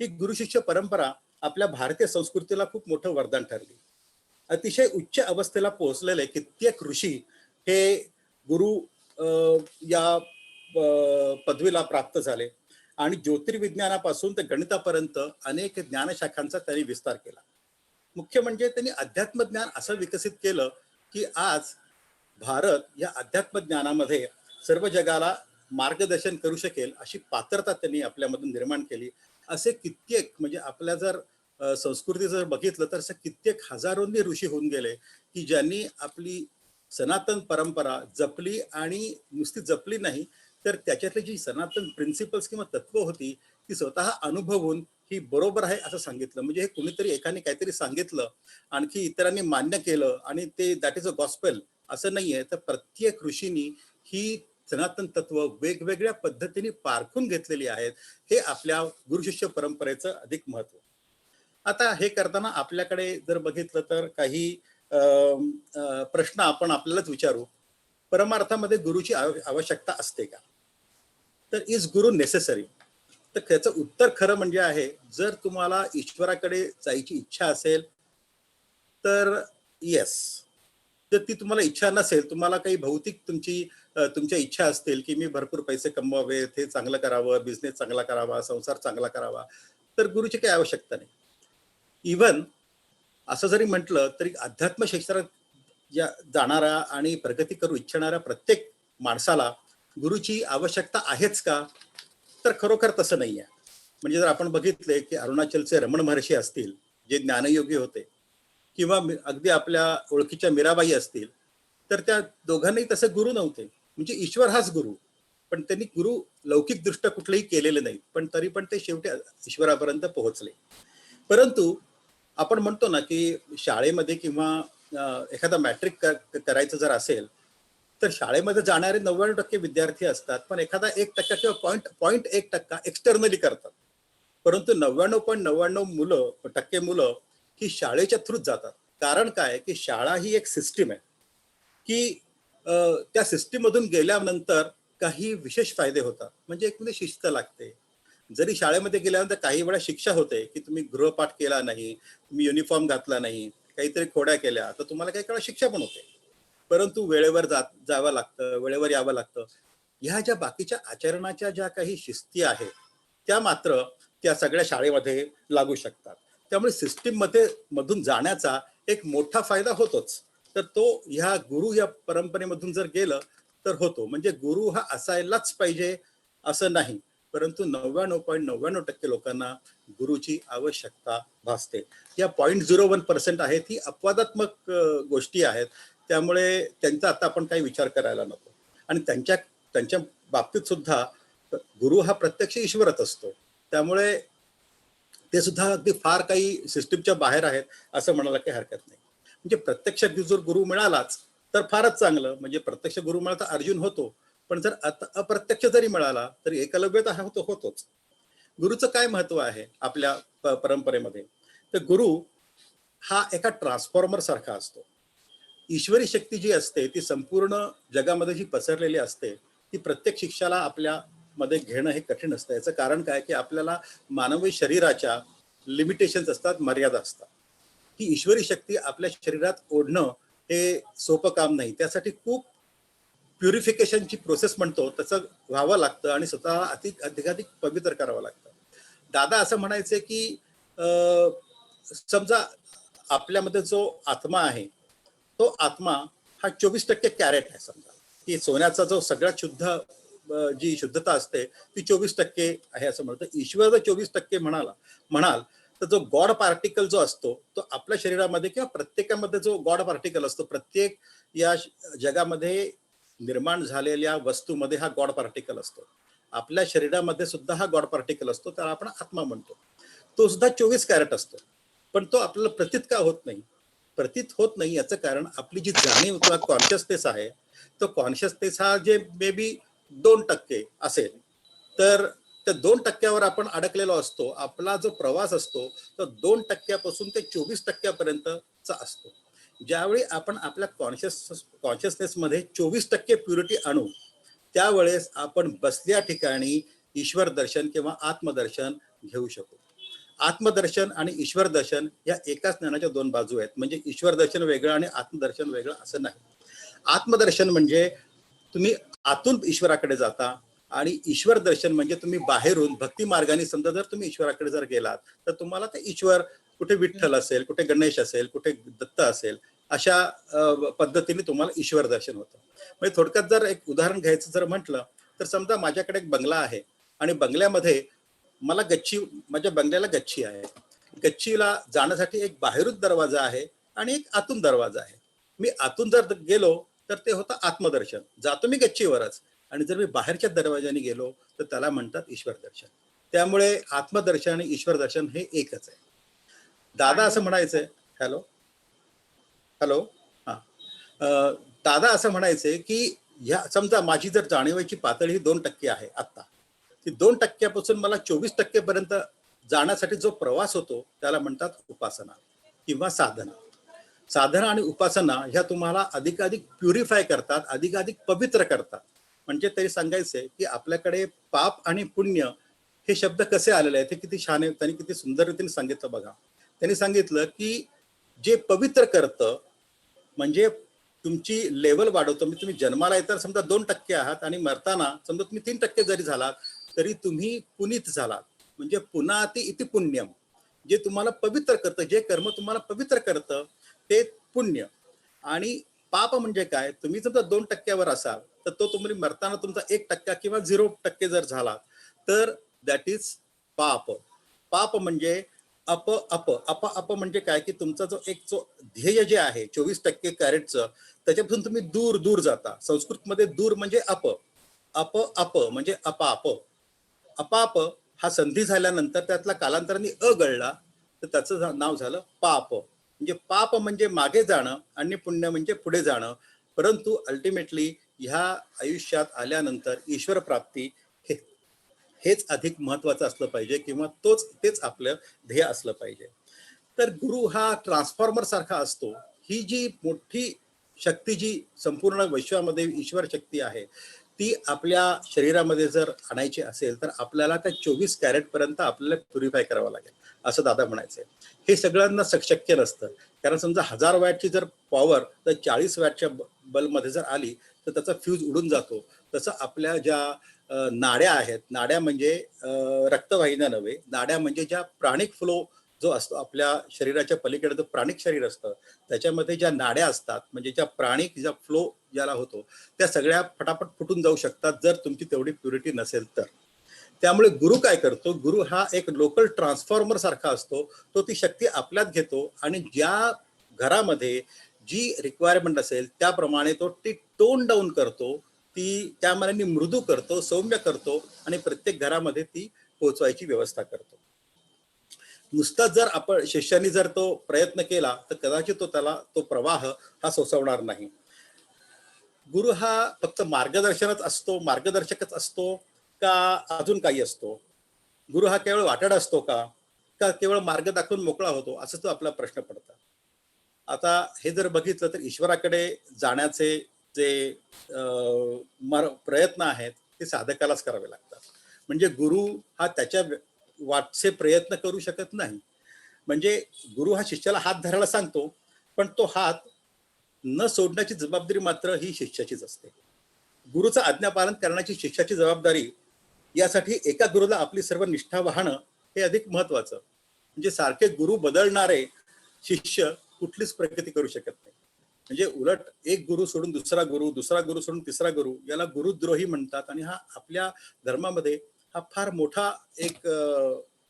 ही गुरु शिष्य परंपरा आपल्या भारतीय संस्कृतीला खूप मोठं वरदान ठरली. अतिशय उच्च अवस्थेला पोहोचलेले कित्येक ऋषी हे गुरु या पदवीला प्राप्त झाले आणि ज्योतिर्विज्ञानापासून ते गणितापर्यंत अनेक ज्ञानशाखांचा त्यांनी विस्तार केला. मुख्य म्हणजे त्यांनी अध्यात्मज्ञान असं विकसित केलं की आज भारत या अध्यात्मज्ञानामध्ये सर्व जगाला मार्गदर्शन करू शकेल अशी पात्रता त्यांनी आपल्यामधून निर्माण केली. असे कित्येक म्हणजे आपल्या जर संस्कृती जर बघितलं तर असे कित्येक हजारोंनी ऋषी होऊन गेले की ज्यांनी आपली सनातन परंपरा जपली आणि नुसती जपली नाही तर त्याच्यातली जी सनातन प्रिन्सिपल्स किंवा तत्व होती ती स्वतः अनुभवून ही बरोबर आहे असं सांगितलं. म्हणजे हे कुणीतरी एकाने काहीतरी सांगितलं आणखी इतरांनी मान्य केलं आणि ते दॅट इज अ गॉस्पेल असं नाहीये. तर प्रत्येक ऋषींनी ही सनातन तत्व वेगवेगळ्या पद्धतीने पारखून घेतलेली आहेत. हे आपल्या गुरुशिष्य परंपरेचं अधिक महत्व. आता हे करताना आपल्याकडे जर बघितलं तर काही प्रश्न आपण आपल्यालाच विचारू. परमार्थामध्ये गुरुची आवश्यकता असते का? तर इज गुरु नेसेसरी? तर त्याचं उत्तर खरं म्हणजे आहे, जर तुम्हाला ईश्वराकडे जायची इच्छा असेल तर येस. जर ती तुम्हाला इच्छा नसेल, तुम्हाला काही भौतिक तुमच्या इच्छा असतील की मी भरपूर पैसे कमवावेत, हे चांगलं करावं, बिझनेस चांगला करावा, संसार चांगला करावा, तर गुरुची काही आवश्यकता नाही. इव्हन असं जरी म्हटलं तरी अध्यात्म क्षेत्रात जाणारा आणि प्रगती करू इच्छिणाऱ्या प्रत्येक माणसाला गुरुची आवश्यकता आहेच का? तर खरोखर तसं नाही आहे. म्हणजे जर आपण बघितले की अरुणाचलचे रमण महर्षी असतील जे ज्ञानयोगी होते किंवा अगदी आपल्या ओळखीच्या मीराबाई असतील तर त्या दोघांनाही तसे गुरु नव्हते. म्हणजे ईश्वर हाच गुरु, पण त्यांनी गुरु लौकिक दृष्ट्या कुठलेही केलेले नाहीत, पण तरी पण ते शेवटी ईश्वरापर्यंत पोहोचले. परंतु आपण म्हणतो ना की शाळेमध्ये किंवा एखादा मॅट्रिक करायचं जर असेल तर शाळेमध्ये जाणारे 99% विद्यार्थी असतात, पण एखादा 1% किंवा 0.1% एक्सटर्नली करतात. परंतु 99.99% मुलं ही शाळेच्या थ्रूच जातात. कारण काय की शाळा ही एक सिस्टीम आहे की त्या सिस्टीम मधून गेल्यानंतर काही विशेष फायदे होतात. म्हणजे एक म्हणजे शिस्त लागते. जरी शाळेमध्ये गेल्यानंतर काही वेळा शिक्षा होते की तुम्ही गृहपाठ केला नाही, तुम्ही युनिफॉर्म घातला नाही, काहीतरी खोड्या केल्या तर तुम्हाला काही वेळा शिक्षा पण होते. परंतु वेळेवर जावं लागतं, वेळेवर यावं लागतं. ह्या ज्या बाकीच्या आचरणाच्या ज्या काही शिस्ती आहेत त्या मात्र त्या सगळ्या शाळेमध्ये लागू शकतात. त्यामुळे सिस्टीम मधून जाण्याचा एक मोठा फायदा होतोच. तर तो ह्या गुरु या परंपरेमधून जर गेलं तर होतो. म्हणजे गुरु हा असायलाच पाहिजे असं नाही, परंतु 99.99% लोकांना गुरुची आवश्यकता भासते. या 0.01% आहेत ही अपवादात्मक गोष्टी आहेत. त्यामुळे त्यांचा आता आपण काही विचार करायला नको. आणि त्यांच्या बाबतीत सुद्धा गुरु हा प्रत्यक्ष ईश्वरच असतो. त्यामुळे ते सुद्धा अगदी फार काही सिस्टीमच्या बाहेर आहेत असं म्हणायला काही हरकत नाही. म्हणजे प्रत्यक्ष जर गुरु मिळालाच तर फारच चांगलं. म्हणजे प्रत्यक्ष गुरु मिळाला तर अर्जुन होतो, पण जर अप्रत्यक्ष जरी मिळाला तरी एकलव्य तर होतोच. गुरुचं काय महत्व आहे आपल्या परंपरेमध्ये? तर गुरु हा एका ट्रान्सफॉर्मर सारखा असतो. ईश्वरी शक्ती जी असते ती संपूर्ण जगामध्ये जी पसरलेली असते ती प्रत्येक शिष्याला आपल्या मध्ये घेणं हे कठीण असतं. याचं कारण काय की आपल्याला मानवी शरीराच्या लिमिटेशन्स असतात, मर्यादा असतात. ही ईश्वरी शक्ती आपल्या शरीरात ओढणं हे सोपं काम नाही. त्यासाठी खूप प्युरिफिकेशनची प्रोसेस म्हणतो तसं व्हावं लागतं आणि स्वतः अधिकाधिक पवित्र करावं लागतं. दादा असं म्हणायचे की समजा आपल्यामध्ये जो आत्मा आहे तो आत्मा हा 24% कॅरेट आहे. समजा की सोन्याचा जो सगळ्यात शुद्ध जी शुद्धता असते ती 24% आहे असं म्हणतं. ईश्वर जर 24% म्हणाल तर जो गॉड पार्टिकल जो असतो तो आपल्या शरीरामध्ये किंवा प्रत्येकामध्ये जो गॉड पार्टिकल असतो, प्रत्येक या जगामध्ये निर्माण झालेल्या वस्तूमध्ये हा गॉड पार्टिकल असतो. आपल्या शरीरामध्ये सुद्धा हा गॉड पार्टिकल असतो, त्याला आपण आत्मा म्हणतो. तो सुद्धा 24 कॅरेट असतो, पण तो आपल्याला प्रतीत का होत नाही? प्रतीत होत नाही याचं कारण आपली जी जाणीव किंवा कॉन्शियसनेस आहे, तो कॉन्शियसनेस हा जे मे बी 2% असेल, तर त्या 2% आपण अडकलेलो असतो. आपला जो प्रवास असतो तो 2% ते 24% असतो. ज्यावेळी आपण आपल्या कॉन्शियसनेसमध्ये 24% प्युरिटी आणू, त्यावेळेस आपण बसल्या ठिकाणी ईश्वर दर्शन किंवा आत्मदर्शन घेऊ शकू. आत्मदर्शन आणि ईश्वर दर्शन या एकाच ज्ञानाच्या 2 बाजू आहेत. म्हणजे ईश्वर दर्शन वेगळं आणि आत्मदर्शन वेगळं असं नाही. आत्मदर्शन म्हणजे तुम्ही आतून ईश्वराकडे जाता, आणि ईश्वर दर्शन म्हणजे तुम्ही बाहेरून भक्ती मार्गाने समजा जर तुम्ही ईश्वराकडे जर गेलात तर तुम्हाला ते ईश्वर कुठे विठ्ठल असेल, कुठे गणेश असेल, कुठे दत्त असेल, अशा पद्धतीने तुम्हाला ईश्वर दर्शन होतं. म्हणजे थोडक्यात जर एक उदाहरण घ्यायचं जर म्हटलं तर समजा माझ्याकडे एक बंगला आहे आणि बंगल्यामध्ये मला माझ्या बंगल्याला गच्ची आहे. गच्चीला जाण्यासाठी एक बाहेरून दरवाजा आहे आणि एक आतून दरवाजा आहे. मी आतून जर गेलो तर ते होतं आत्मदर्शन, जातो मी गच्चीवरच. आणि जर मी बाहेरच्या दरवाजाने गेलो तर त्याला म्हणतात ईश्वर दर्शन. त्यामुळे आत्मदर्शन आणि ईश्वर दर्शन हे एकच आहे. दादा असं म्हणायचंय, हॅलो हा, दादा असं म्हणायचंय की ह्या समजा माझी जर जाणीवेची पातळी ही 2% आहे आत्ता, ती 2% मला 24% पर्यंत जाण्यासाठी जो प्रवास होतो त्याला म्हणतात उपासना किंवा साधना. साधना आणि उपासना ह्या तुम्हाला अधिकाधिक प्युरिफाय करतात, अधिकाधिक पवित्र करतात. म्हणजे तरी सांगायचंय की आपल्याकडे पाप आणि पुण्य हे शब्द कसे आलेले आहेत हे किती छान आहे. त्यांनी किती सुंदर रीतीने सांगितलं बघा. त्यांनी सांगितलं की जे पवित्र करतं म्हणजे तुमची लेवल वाढवतो. म्हणजे तुम्ही जन्माला येताना समजा 2% आहात आणि मरताना समजा तुम्ही 3% जरी झालात तरी तुम्ही पुनीत झालात. म्हणजे पुनाति इति पुण्यम, जे तुम्हाला पवित्र करतं, जे कर्म तुम्हाला पवित्र करतं ते पुण्य. आणि पाप म्हणजे काय, तुम्ही समजा 2% असाल तर तो तुम्ही मरताना तुमचा 1% किंवा 0% जर झाला तर दॅट इज पाप. पाप म्हणजे अप अप अप अप म्हणजे काय की तुमचा जो ध्येय जे आहे 24% कॅरेटचं त्याच्यापासून तुम्ही दूर दूर जाता. संस्कृतमध्ये दूर म्हणजे अप, अप अप म्हणजे अपाप. अपाप हा संधी झाल्यानंतर त्यातला कालांतराने गळला तर त्याचं नाव झालं पाप. म्हणजे पाप म्हणजे मागे जाणं आणि पुण्य म्हणजे पुढे जाणं. परंतु अल्टिमेटली ह्या आयुष्यात आल्यानंतर ईश्वर प्राप्ती हेच अधिक महत्वाचं असलं पाहिजे किंवा तेच आपलं ध्येय असलं पाहिजे. तर गुरु हा ट्रान्सफॉर्मर सारखा असतो. ही जी मोठी शक्ती जी संपूर्ण विश्वामध्ये ईश्वर शक्ती आहे ती आपल्या शरीरामध्ये जर आणायची असेल तर आपल्याला त्या 24 कॅरेट पर्यंत आपल्याला प्युरिफाय करावं लागेल असं दादा म्हणायचंय. हे सगळ्यांना शक्य नसतं, कारण समजा 1000 वॅटची जर पॉवर तर 40 वॅटच्या बल्बमध्ये जर आली तर त्याचा फ्यूज उडून जातो. तसं आपल्या ज्या नाड्या आहेत, नाड्या म्हणजे रक्तवाहिन्या नव्हे, नाड्या म्हणजे ज्या प्राणिक फ्लो जो असतो आपल्या शरीराच्या पलीकडे जो प्राणिक शरीर असतं त्याच्यामध्ये ज्या नाड्या असतात म्हणजे ज्या प्राणिक ज्या फ्लो ज्याला होतो त्या सगळ्या फटाफट फुटून जाऊ शकतात जर तुमची तेवढी प्युरिटी नसेल तर. त्यामुळे गुरु काय करतो, गुरु हा एक लोकल ट्रान्सफॉर्मर सारखा असतो. तो ती शक्ती आपल्यात घेतो आणि ज्या घरामध्ये जी रिक्वायरमेंट असेल त्याप्रमाणे तो ती टोन डाऊन करतो, ती त्या मनाने मृदू करतो, सौम्य करतो आणि प्रत्येक घरामध्ये ती पोहोचवायची व्यवस्था करतो. नुसता जर आपण शिष्याने जर तो प्रयत्न केला तर कदाचित त्याला तो प्रवाह हा सोसवणार नाही. गुरु हा फक्त मार्गदर्शकच असतो का अजून काही असतो? गुरु हा केवळ वाटाडा असतो का केवळ मार्ग दाखवून मोकळा होतो, असं तो आपला प्रश्न पडता. आता हे जर बघितलं तर ईश्वराकडे जाण्याचे जे प्रयत्न आहेत ते साधकालाच करावे लागतात. म्हणजे गुरु हा त्याच्या वाटचे प्रयत्न करू शकत नाही. म्हणजे गुरु हा शिष्याला हात धरायला सांगतो पण तो हात न सोडण्याची जबाबदारी मात्र ही शिष्याचीच असते. गुरुचं आज्ञापालन करण्याची शिष्याची जबाबदारी, यासाठी एका गुरुला आपली सर्व निष्ठा वाहणं हे अधिक महत्वाचं. म्हणजे सारखे गुरु बदलणारे शिष्य कुठलीच प्रगती करू शकत नाही. म्हणजे उलट एक गुरु सोडून दुसरा गुरु सोडून तिसरा गुरु, याला गुरुद्रोही म्हणतात. आणि हा आपल्या धर्मामध्ये हा फार मोठा एक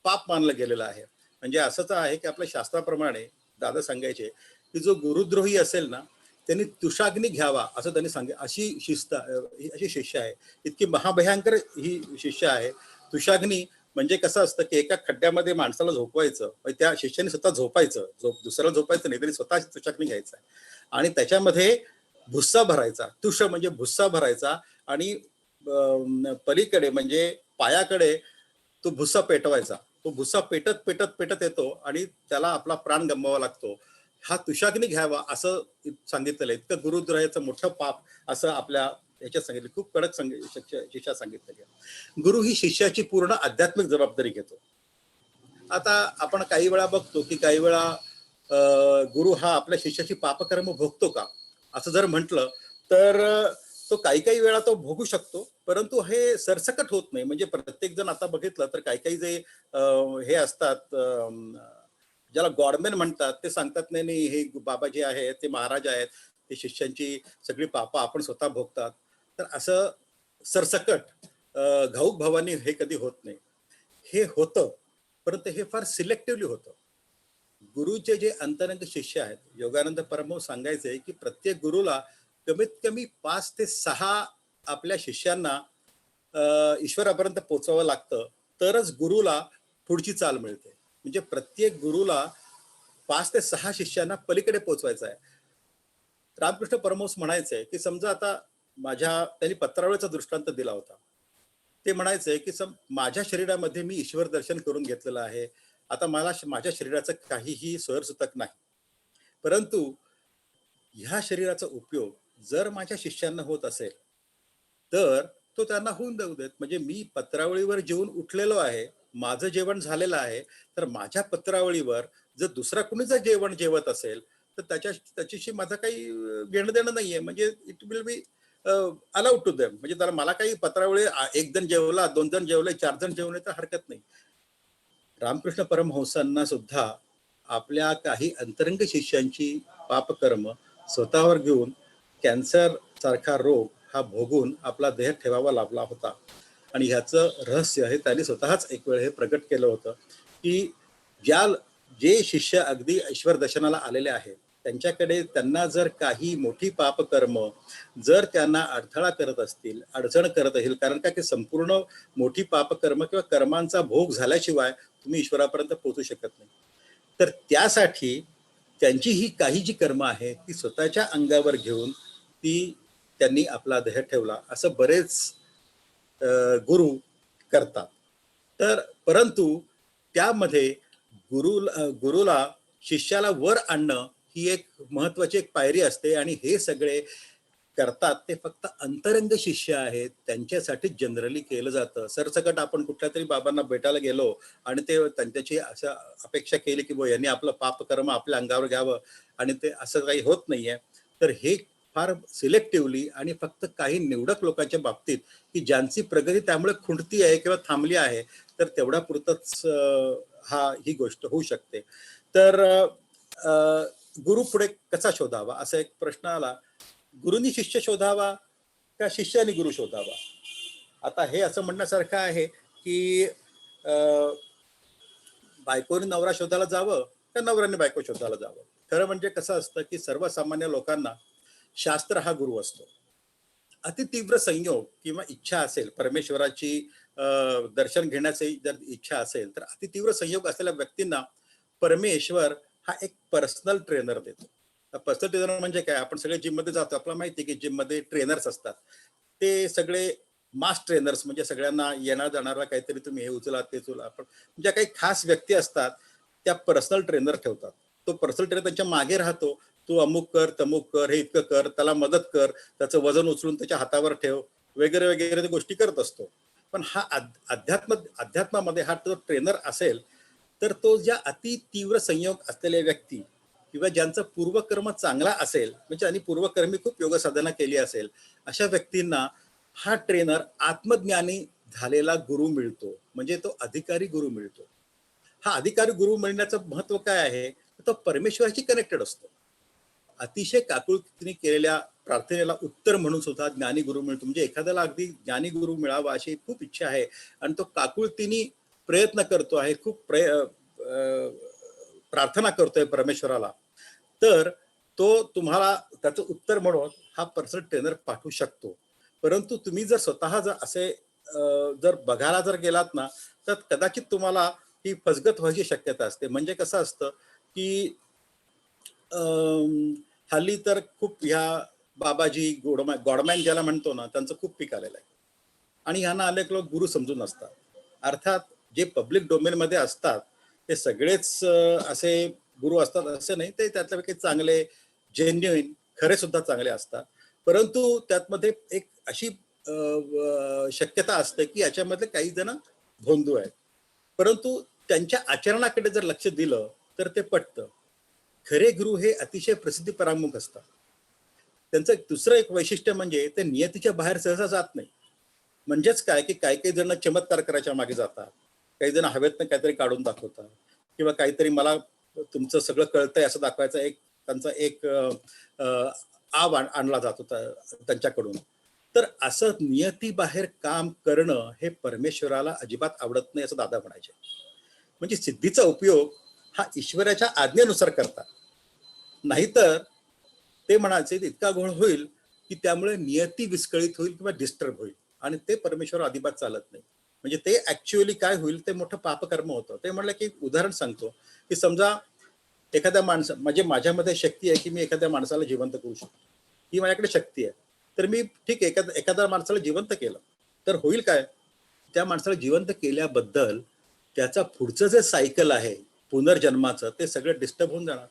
पाप मानला गेलेला आहे. म्हणजे असंच आहे की आपल्या शास्त्राप्रमाणे दादा सांगायचे की जो गुरुद्रोही असेल ना त्यांनी तुषाग्नी घ्यावा असं त्यांनी अशी शिस्त अशी शिष्य आहे. इतकी महाभयंकर ही शिष्य आहे. तुषाग्नी म्हणजे कसं असतं की एका खड्ड्यामध्ये माणसाला झोपवायचं, त्या शिष्याने स्वतः झोपायचं, दुसऱ्याला झोपायचं नाही, त्यांनी स्वतः तुषाग्नी घ्यायचा आणि त्याच्यामध्ये भुस्सा भरायचा. तुष म्हणजे भुस्सा भरायचा आणि पलीकडे म्हणजे पायाकडे तो भुस्सा पेटवायचा. तो भुस्सा पेटत पेटत पेटत येतो आणि त्याला आपला प्राण गमवावा लागतो. हा तुषाग्नी घ्यावा असं सांगितलेलं आहे. इतकं गुरुद्रोहाचं मोठं पाप असं आपल्या ह्याच्यात सांगितलं. खूप कडक शिष्या सांगितलेली आहे. गुरु ही शिष्याची पूर्ण आध्यात्मिक जबाबदारी घेतो. आता आपण काही वेळा बघतो की काही वेळा गुरु हा आपल्या शिष्याची पापकर्म भोगतो का असं जर म्हटलं तर तो काही वेळा तो भोगू शकतो, परंतु हे सरसकट होत नाही. म्हणजे प्रत्येक जण आता बघितलं तर काही जे हे असतात ज्याला गॉडमॅन म्हणतात ते सांगतात नाही हे बाबा जे आहेत ते महाराज आहेत, ते शिष्यांची सगळी पापं आपण स्वतः भोगतात. तर असं सरसकट घाऊक भावानी हे कधी होत नाही. हे होतं परंतु हे फार सिलेक्टिव्हली होतं. गुरुचे जे अंतरंग शिष्य आहेत, योगानंद परमहंस सांगायचे की प्रत्येक गुरुला कमीत कमी 5 ते 6 आपल्या शिष्यांना ईश्वरापर्यंत पोहोचवावं लागतं, तरच गुरुला पुढची चाल मिळते. म्हणजे प्रत्येक गुरुला 5 ते 6 शिष्यांना पलीकडे पोहोचवायचं आहे. रामकृष्ण परमहंस म्हणायचंय की समजा आता त्यांनी पत्रावळीचा दृष्टांत दिला होता. ते म्हणायचंय की माझ्या शरीरामध्ये मी ईश्वर दर्शन करून घेतलेलं आहे. आता मला माझ्या शरीराचं काहीही सोयरसुतक नाही, परंतु ह्या शरीराचा उपयोग जर माझ्या शिष्यांना होत असेल तर तो त्यांना होऊन देऊ देत. म्हणजे मी पत्रावळीवर जेवून उठलेलो आहे, माझं जेवण झालेलं आहे, तर माझ्या पत्रावळीवर जर दुसरा कुणी जर जेवण जेवत असेल तर त्याच्याशी माझं काही घेणं देणं नाहीये. म्हणजे it will be allowed to them. म्हणजे त्याला मला काही पत्रावळी 1 जण जेवला, 2 जण जेवले, 4 जण जेवले तर हरकत नाही. रामकृष्ण परमहंसांना सुद्धा आपल्या काही अंतरंग शिष्यांची पापकर्म स्वतःवर घेऊन कॅन्सर सारखा रोग हा भोगून आपला देह ठेवावा लागला होता. आणि ह्याचं रहस्य हे त्यांनी स्वतःच एक वेळ हे प्रकट केलं होतं की जे शिष्य अगदी ईश्वर दर्शनाला आलेले आहेत त्यांच्याकडे त्यांना जर काही मोठी पापकर्म जर त्यांना अडथळा करत असतील, अडचण करत असेल, कारण का की संपूर्ण मोठी पापकर्म किंवा कर्मांचा भोग झाल्याशिवाय तुम्ही ईश्वरापर्यंत पोहोचू शकत नाही. तर त्यासाठी त्यांची ही काही जी कर्म आहे ती स्वतःच्या अंगावर घेऊन त्यांनी आपला देह ठेवला असं बरेच गुरु करतात. तर परंतु त्यामध्ये गुरुला शिष्याला वर आणणं ही एक महत्वाची एक पायरी असते. आणि हे सगळे करतात ते फक्त अंतरंग शिष्य आहेत, त्यांच्यासाठी जनरली केलं जातं. सरसकट आपण कुठल्या तरी बाबांना भेटायला गेलो आणि ते त्यांच्याची असं अपेक्षा केली की यांनी आपलं पापकर्म आपल्या अंगावर घ्यावं आणि ते असं काही होत नाहीये. तर हे फार सिलेक्टिव्हली आणि फक्त काही निवडक लोकांच्या बाबतीत की ज्यांची प्रगती त्यामुळे खुंटती आहे किंवा थांबली आहे तर तेवढ्या पुरतच ही गोष्ट होऊ शकते. तर गुरु पुढे कसा शोधावा असा एक प्रश्न आला. गुरुनी शिष्य शोधावा का शिष्याने गुरु शोधावा? आता हे असं म्हणण्यासारखं आहे की बायकोने नवरा शोधायला जावं का नवऱ्याने बायको शोधायला जावं? खरं म्हणजे कसं असतं की सर्वसामान्य लोकांना शास्त्र हा गुरु असतो. अति तीव्र संयोग किंवा इच्छा असेल, परमेश्वराची दर्शन घेण्याची जर इच्छा असेल तर अति तीव्र संयोग असलेल्या व्यक्तींना परमेश्वर हा एक पर्सनल ट्रेनर देतो. पर्सनल ट्रेनर म्हणजे काय? आपण सगळे जिम मध्ये जातो, आपल्याला माहिती आहे की जिम मध्ये ट्रेनर्स असतात. ते सगळे मास ट्रेनर्स म्हणजे सगळ्यांना येणार जाणारा काहीतरी तुम्ही हे उचला ते उचला. आपण ज्या काही खास व्यक्ती असतात त्या पर्सनल ट्रेनर ठेवतात. तो पर्सनल ट्रेनर त्यांच्या मागे राहतो. तू अमुक कर, तमुक कर, हे इतकं कर, त्याला मदत कर, त्याचं वजन उचलून त्याच्या हातावर ठेव वगैरे वगैरे गोष्टी करत असतो. पण हा अध्यात्मामध्ये हा जो ट्रेनर असेल तर तो ज्या अति तीव्र संयोग असलेल्या व्यक्ती किंवा ज्यांचं पूर्वकर्म चांगला असेल म्हणजे आणि पूर्वकर्मी खूप योग साधना केली असेल अशा व्यक्तींना हा ट्रेनर आत्मज्ञानी झालेला गुरु मिळतो. म्हणजे तो अधिकारी गुरु मिळतो. हा अधिकारी गुरु मिळण्याचं महत्व काय आहे? तो परमेश्वराशी कनेक्टेड असतो. अतिशय काकुळतीने केलेल्या प्रार्थनेला उत्तर म्हणून सुद्धा ज्ञानीगुरु मिळतो. म्हणजे एखाद्याला अगदी ज्ञानीगुरु मिळावा अशी खूप इच्छा आहे आणि तो काकुळतीने प्रयत्न करतो आहे, खूप प्रार्थना करतोय परमेश्वराला, तर तो तुम्हाला त्याचं उत्तर म्हणून हा पर्सनल ट्रेनर पाठवू शकतो. परंतु तुम्ही जर स्वतः जर असे जर बघायला जर गेलात ना, तर कदाचित तुम्हाला ही फसगत व्हायची शक्यता असते. म्हणजे कसं असतं की हल्ली तर खूप ह्या बाबाजी गॉडमॅन ज्याला म्हणतो ना, त्यांचं खूप पीक आलेलं आहे आणि ह्यांना अनेक लोक गुरु समजून असतात. अर्थात जे पब्लिक डोमेन मध्ये असतात ते सगळेच असे गुरु असतात असं नाही, ते त्यातल्यापैकी चांगले जेन्युइन खरे सुद्धा चांगले असतात. परंतु त्यातमध्ये एक अशी शक्यता असते की याच्यामधले काही जण भोंदू आहेत. परंतु त्यांच्या आचरणाकडे जर लक्ष दिलं तर ते पटतं. खरे गुरु हे अतिशय प्रसिद्धी परांमुख असतात. त्यांचं दुसरं एक वैशिष्ट्य म्हणजे ते नियतीच्या बाहेर सहसा जात नाही. म्हणजेच काय की काही काही जण चमत्कार करायच्या मागे जातात, काही जण हवेतनं काहीतरी काढून दाखवतात किंवा काहीतरी मला तुमचं सगळं कळतंय असं दाखवायचा एक त्यांचा एक आव आणला जात होता त्यांच्याकडून. तर असं नियती बाहेर काम करणं हे परमेश्वराला अजिबात आवडत नाही असं दादा म्हणायचे. म्हणजे सिद्धीचा उपयोग हा ईश्वराच्या आज्ञेनुसार करतात, नाहीतर ते म्हणायचे इतका घोळ होईल की त्यामुळे नियती विस्कळीत होईल किंवा डिस्टर्ब होईल आणि ते परमेश्वर अजिबात चालत नाही. म्हणजे ते ऍक्च्युअली काय होईल, ते मोठं पापकर्म होतं. ते म्हणलं की उदाहरण सांगतो की समजा एखाद्या माणसा म्हणजे माझ्यामध्ये शक्ती आहे की मी एखाद्या माणसाला जिवंत करू शकतो, ही माझ्याकडे शक्ती आहे. तर मी ठीक एखाद्या माणसाला जिवंत केलं तर होईल काय, त्या माणसाला जिवंत केल्याबद्दल त्याचा पुढचं जे सायकल आहे पुनर्जन्माचं ते सगळं डिस्टर्ब होऊन जाणार.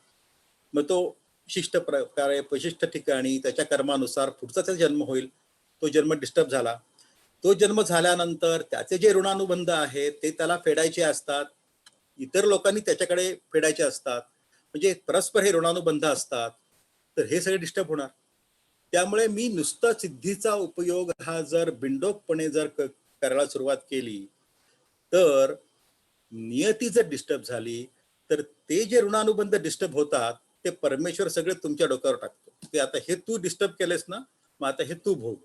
मग तो विशिष्ट प्रकारे विशिष्ट ठिकाणी त्याच्या कर्मानुसार पुढचा जन्म होईल. तो जन्म डिस्टर्ब झाला, तो जन्म झाल्यानंतर त्याचे जे ऋणानुबंध आहेत ते त्याला फेडायचे असतात, इतर लोकांनी त्याच्याकडे फेडायचे असतात. म्हणजे परस्पर हे ऋणानुबंध असतात, तर हे सगळे डिस्टर्ब होणार. त्यामुळे मी नुसता सिद्धीचा उपयोग हा जर बिंडोकपणे जर करायला सुरुवात केली तर नियती जर डिस्टर्ब झाली तर ते जे ऋणानुबंध डिस्टर्ब होतात ते परमेश्वर सगळे तुमच्या डोक्यावर टाकतो की आता हे तू डिस्टर्ब केलेस ना, मग आता हे तू भोग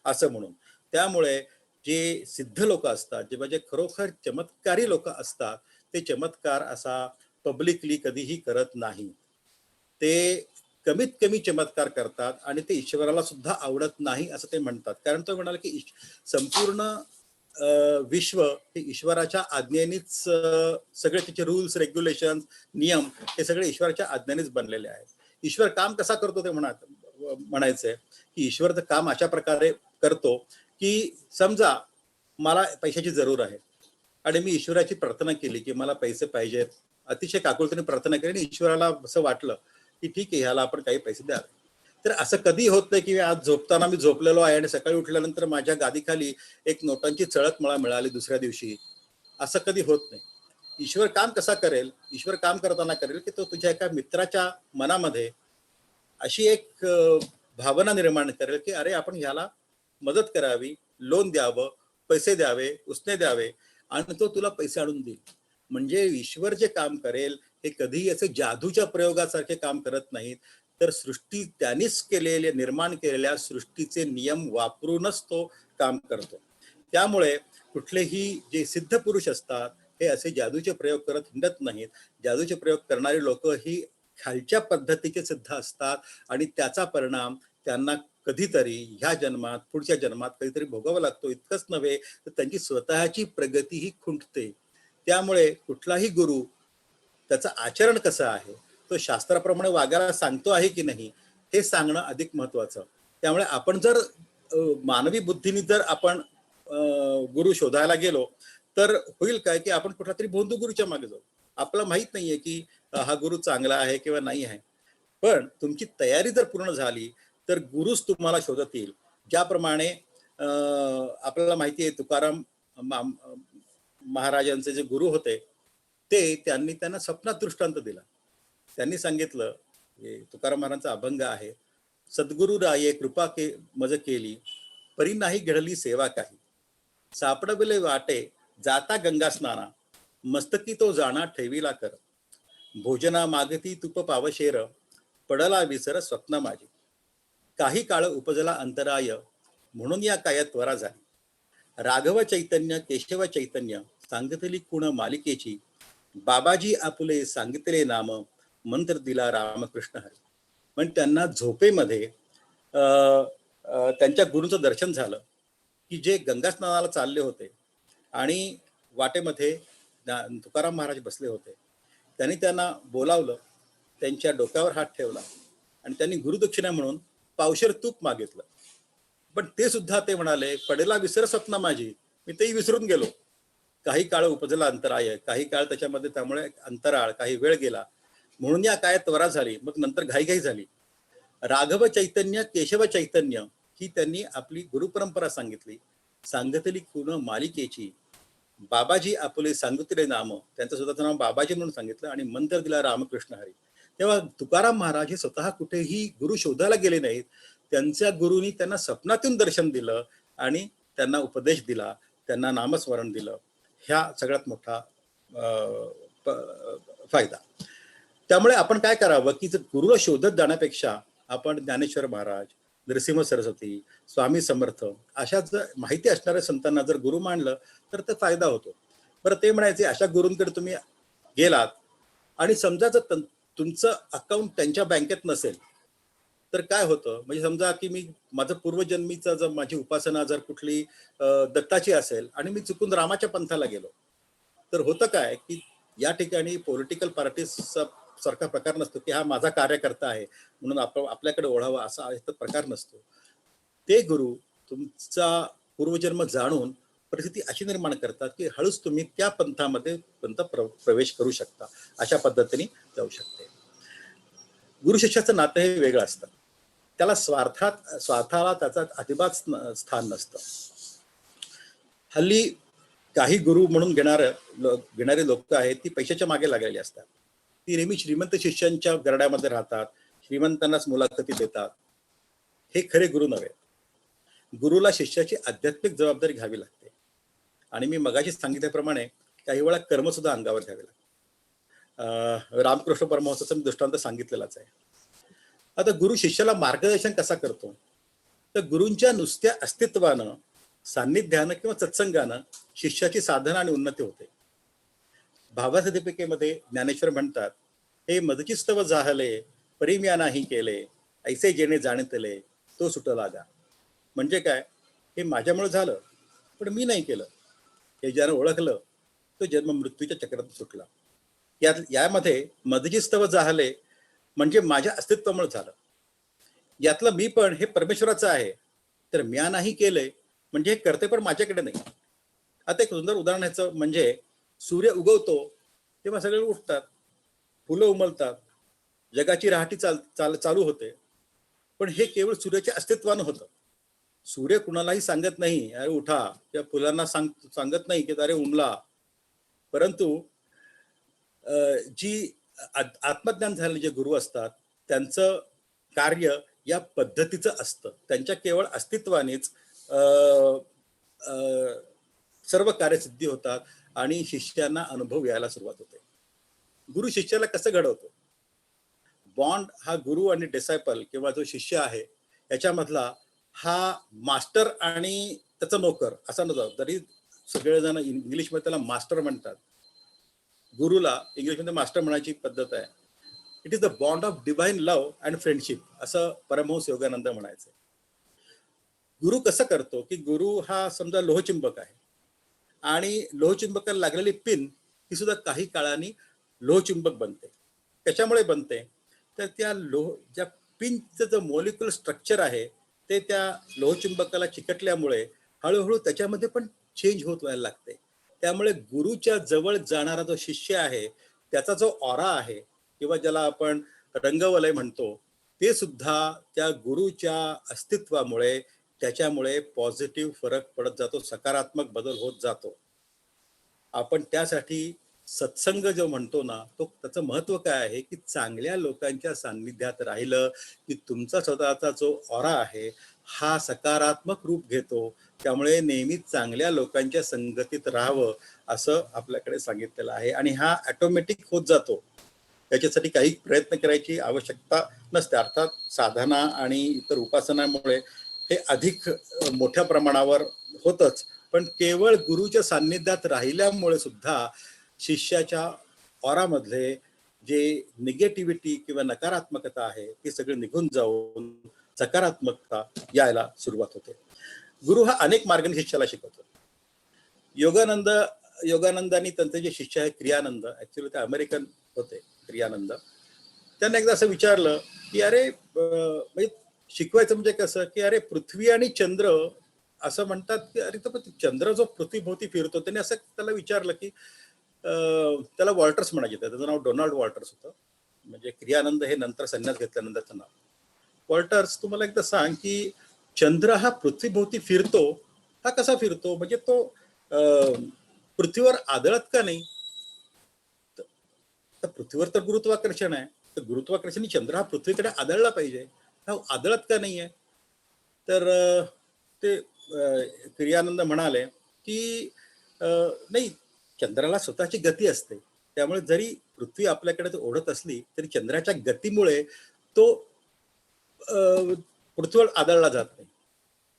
असं म्हणून. त्यामुळे जे सिद्ध लोक असतात, जे म्हणजे खरोखर चमत्कारी लोक असतात, ते चमत्कार असा पब्लिकली कधीही करत नाही. ते कमीत कमी चमत्कार करतात आणि ते ईश्वराला सुद्धा आवडत नाही असं ते म्हणतात. कारण तो म्हणाला की संपूर्ण विश्व हे ईश्वराच्या आज्ञेनेच सगळे त्याचे रूल्स रेग्युलेशन नियम हे सगळे ईश्वराच्या आज्ञेनेच बनलेले आहेत. ईश्वर काम कसा करतो ते म्हणायचंय की ईश्वर तर काम अशा प्रकारे करतो की समजा मला पैशाची जरूर आहे आणि मी ईश्वराची प्रार्थना केली की मला पैसे पाहिजेत, अतिशय काकुळतीने प्रार्थना केली आणि ईश्वराला असं वाटलं की ठीक आहे ह्याला आपण काही पैसे द्यावे. तर असं कधी होत नाही की आज झोपताना मी झोपलेलो आहे आणि सकाळी उठल्यानंतर माझ्या गादीखाली एक नोटांची चळक मला मिळाली दुसऱ्या दिवशी, असं कधी होत नाही. ईश्वर काम कसा करेल, ईश्वर काम करताना करेल की तो तुझ्या एका मित्राच्या मनामध्ये अशी एक भावना निर्माण करेल की अरे आपण ह्याला मदत करावी, लोन द्यावं, पैसे द्यावे, उसने द्यावे आणि तो तुला पैसे आणून देईल. म्हणजे ईश्वर जे काम करेल हे कधीही असे जादूच्या प्रयोगासारखे काम करत नाहीत, तर सृष्टी त्यांनीच केलेले निर्माण केलेल्या सृष्टीचे नियम वापरूनच तो काम करतो. त्यामुळे कुठलेही जे सिद्ध पुरुष असतात हे असे जादूचे प्रयोग करत हिंडत नाहीत. जादूचे प्रयोग करणारी लोक ही खालच्या पद्धतीचे सिद्ध असतात आणि त्याचा परिणाम त्यांना कधीतरी ह्या जन्मात पुढच्या जन्मात कधीतरी भोगावा लागतो. इतकंच नव्हे तर त्यांची स्वतःची प्रगतीही खुंटते. त्यामुळे कुठलाही गुरु त्याचं आचरण कसं आहे, तो शास्त्राप्रमाणे वागायला सांगतो आहे की नाही हे सांगणं अधिक महत्वाचं. त्यामुळे आपण जर मानवी बुद्धीने जर आपण गुरु शोधायला गेलो तर होईल काय की आपण कुठला तरी भोंदू गुरुच्या मागे जाऊ. आपल्याला माहित नाहीये की हा गुरु चांगला आहे किंवा नाही आहे. पण तुमची तयारी जर पूर्ण झाली तर गुरुच तुम्हाला शोधत येईल. ज्याप्रमाणे आपल्याला माहिती आहे तुकाराम महाराजांचे जे गुरु होते ते त्यांनी त्यांना स्वप्नात दृष्टांत दिला. त्यांनी सांगितलं, तुकाराम महाराजांचा अभंग आहे, सद्गुरु राये कृपा मज केली परी नाही घडली सेवा काही, सापडविले वाटे जाता गंगा स्नाना, मस्तकी तो जाणा ठेवीला कर, भोजना मागती तुप पावशेर, पडला विसर स्वप्न माझी, काही काळ उपजला अंतराय, म्हणून या कायात त्वरा झाली. राघव चैतन्य केशव चैतन्य सांगितली कुण मालिकेची, बाबाजी आपुले सांगितले नाम, मंत्र दिला रामकृष्ण हरी. पण त्यांना झोपेमध्ये त्यांच्या गुरूंचं दर्शन झालं की जे गंगा स्नानाला चालले होते आणि वाटेमध्ये तुकाराम महाराज बसले होते. त्यांनी त्यांना बोलावलं, त्यांच्या डोक्यावर हात ठेवला आणि त्यांनी गुरुदक्षिणा म्हणून पावशेर तूप मागितलं. पण ते सुद्धा ते म्हणाले, पडेला विसर स्वप्न माझी, मी तेही विसरून गेलो. काही काळ उपजला अंतराय, काही काळ त्याच्यामध्ये त्यामुळे अंतराळ, काही वेळ गेला, म्हणून या काय त्वरा झाली. मग नंतर घाईघाई झाली. राघव चैतन्य केशव चैतन्य ही त्यांनी आपली गुरुपरंपरा सांगितली. सांगितली कुण मालिकेची, बाबाजी आपुले सांगितले नाम, त्यांचं स्वतःचं नाव बाबाजी म्हणून सांगितलं आणि मंत्र दिला रामकृष्ण हरी. तेव्हा तुकाराम महाराज हे स्वतः कुठेही गुरु शोधायला गेले नाहीत. त्यांच्या गुरुनी त्यांना स्वप्नातून दर्शन दिलं आणि त्यांना उपदेश दिला, त्यांना नामस्मरण दिलं. ह्या सगळ्यात मोठा फायदा. त्यामुळे आपण काय करावं की जर गुरुला शोधत जाण्यापेक्षा आपण ज्ञानेश्वर महाराज, नरसिंह सरस्वती, स्वामी समर्थ अशा जर माहिती असणाऱ्या संतांना जर गुरु मानलं तर ते फायदा होतो. बरं, ते म्हणायचे अशा गुरूंकडे तुम्ही गेलात आणि समजा जर तुमचं अकाउंट त्यांच्या बँकेत नसेल तर काय होतं, म्हणजे समजा की मी माझं पूर्वजन्मीचं जर माझी उपासना जर कुठली दत्ताची असेल आणि मी चुकून रामाच्या पंथाला गेलो तर होतं काय की या ठिकाणी पॉलिटिकल पार्टीज सारखा प्रकार नसतो की हा माझा कार्यकर्ता आहे म्हणून आपल्याकडे ओढावा असा प्रकार नसतो. ते गुरु तुमचा पूर्वजन्म जाणून परिस्थिती अशी निर्माण करतात की हळूच तुम्ही त्या पंथामध्ये प्रवेश करू शकता. अशा पद्धतीने जाऊ शकते. गुरु शिष्याचं नातं हे वेगळं असतं. त्याला स्वार्थाला त्याचा अजिबात स्थान नसतं. हल्ली काही गुरु म्हणून घेणारे लोक आहेत ती पैशाच्या मागे लागलेली असतात. ती नेहमी श्रीमंत शिष्यांच्या गरड्यामध्ये राहतात, श्रीमंतांनाच मुलाखती देतात. हे खरे गुरु नव्हे. गुरुला शिष्याची आध्यात्मिक जबाबदारी घ्यावी लागते आणि मी मगाशी सांगितल्याप्रमाणे काही वेळा कर्म सुद्धा अंगावर घ्यावे लागते. रामकृष्ण परमहंसाचा मी दृष्टांत सांगितलेलाच आहे. आता गुरु शिष्याला मार्गदर्शन कसा करतो तर गुरूंच्या नुसत्या अस्तित्वानं, सान्निध्यानं किंवा सत्संगानं शिष्याची साधना आणि उन्नती होते. भावासदीपिकेमध्ये ज्ञानेश्वर म्हणतात, हे मदचिस्तव जाहले परिम्या नाही केले, ऐसे जेणे जाणतले तो सुटला गा. म्हणजे काय, हे माझ्यामुळे झालं पण मी नाही केलं. हे ज्यानं ओळखलं तो जन्म मृत्यूच्या चक्रातून सुटला. यामध्ये मदचिस्तव जाहले म्हणजे माझ्या अस्तित्वामुळे झालं. यातलं मी पण हे परमेश्वराचं आहे, तर म्या नाही केलंय म्हणजे हे करते पण माझ्याकडे नाही. आता एक सुंदर उदाहरण ह्याचं म्हणजे सूर्य उगवतो तेव्हा सगळे उठतात, फुलं उमलतात, जगाची राहटी चालू होते. पण हे केवळ सूर्याच्या अस्तित्वानं होतं. सूर्य कुणालाही सांगत नाही अरे उठा, त्या फुलांना सांगत नाही की अरे उमला. परंतु जी आत्मज्ञान झालेले जे गुरु असतात त्यांचं कार्य या पद्धतीचं असतं. त्यांच्या केवळ अस्तित्वानेच सर्व कार्यसिद्धी होतात आणि शिष्यांना अनुभव यायला सुरुवात होते. गुरु शिष्याला कसं घडवतो? बॉन्ड हा गुरु आणि डिसायपल किंवा जो शिष्य आहे याच्यामधला हा मास्टर आणि त्याचा नोकर असा नसतो. तरी सगळेजण इंग्लिशमध्ये त्याला मास्टर म्हणतात. गुरुला इंग्लिशमध्ये मास्टर म्हणायची पद्धत आहे. It is the bond of divine love and friendship असं परमहंस योगानंद म्हणायचं. गुरु कसं करतो की गुरु हा समजा लोहचुंबक आहे आणि लोहचुंबकाला लागलेली पिन ती सुद्धा काही काळाने लोहचुंबक बनते. कशामुळे बनते तर त्या ज्या पिनचं जो मॉलिक्युलर स्ट्रक्चर आहे ते त्या लोहचुंबकाला चिकटल्यामुळे हळूहळू त्याच्यामध्ये पण चेंज होत व्हायला लागते. त्यामुळे गुरुच्या जवळ जाणारा जो शिष्य आहे त्याचा जो ऑरा आहे किंवा ज्याला आपण रंगवलय म्हणतो ते सुद्धा त्या गुरुच्या अस्तित्वामुळे त्याच्यामुळे पॉझिटिव्ह फरक पडत जातो, सकारात्मक बदल होत जातो. आपण त्यासाठी सत्संग जो म्हणतो ना तो त्याचं महत्व काय आहे की चांगल्या लोकांच्या सान्निध्यात राहिलं की तुमचा स्वतःचा जो ऑरा आहे हा सकारात्मक रूप घेतो. त्यामुळे नेहमी चांगल्या लोकांच्या संगतीत राहावं असं आपल्याकडे सांगितलेलं आहे आणि हा ऑटोमॅटिक होत जातो. याच्यासाठी काही प्रयत्न करायची आवश्यकता नसते. अर्थात साधना आणि इतर उपासनामुळे हे अधिक मोठ्या प्रमाणावर होतच, पण केवळ गुरुच्या सान्निध्यात राहिल्यामुळे सुद्धा शिष्याच्या ऑरामधले जे निगेटिव्हिटी किंवा नकारात्मकता आहे ती सगळी निघून जाऊन सकारात्मकता यायला सुरुवात होते. गुरु हा अनेक मार्गाने शिष्याला शिकवतो. योगानंदानी त्यांचे जे शिष्य आहे क्रियानंद, ऍक्च्युली ते अमेरिकन होते क्रियानंद, त्यांना एकदा असं विचारलं की अरे म्हणजे शिकवायचं म्हणजे कसं की अरे पृथ्वी आणि चंद्र असं म्हणतात की अरे तर चंद्र जो पृथ्वीभोवती फिरतो, त्यांनी असं त्याला विचारलं की त्याला वॉल्टर्स म्हणायचे, त्याचं नाव डोनाल्ड वॉल्टर्स होतं, म्हणजे क्रियानंद हे नंतर संन्यास घेतल्यानंतरचं नाव. वॉल्टर्स, तुम्हाला एकदा सांग की चंद्र हा पृथ्वीभोवती फिरतो, हा कसा फिरतो, म्हणजे तो पृथ्वीवर आदळत का नाही? तर पृथ्वीवर तर गुरुत्वाकर्षण आहे, तर गुरुत्वाकर्षण चंद्र हा पृथ्वीकडे आदळला पाहिजे, हा आदळत का नाहीये? तर ते क्रियानंद म्हणाले की नाही, चंद्राला स्वतःची गती असते, त्यामुळे जरी पृथ्वी आपल्याकडे ओढत असली तरी चंद्राच्या गतीमुळे तो पृथ्वीवर आदळला जात नाही.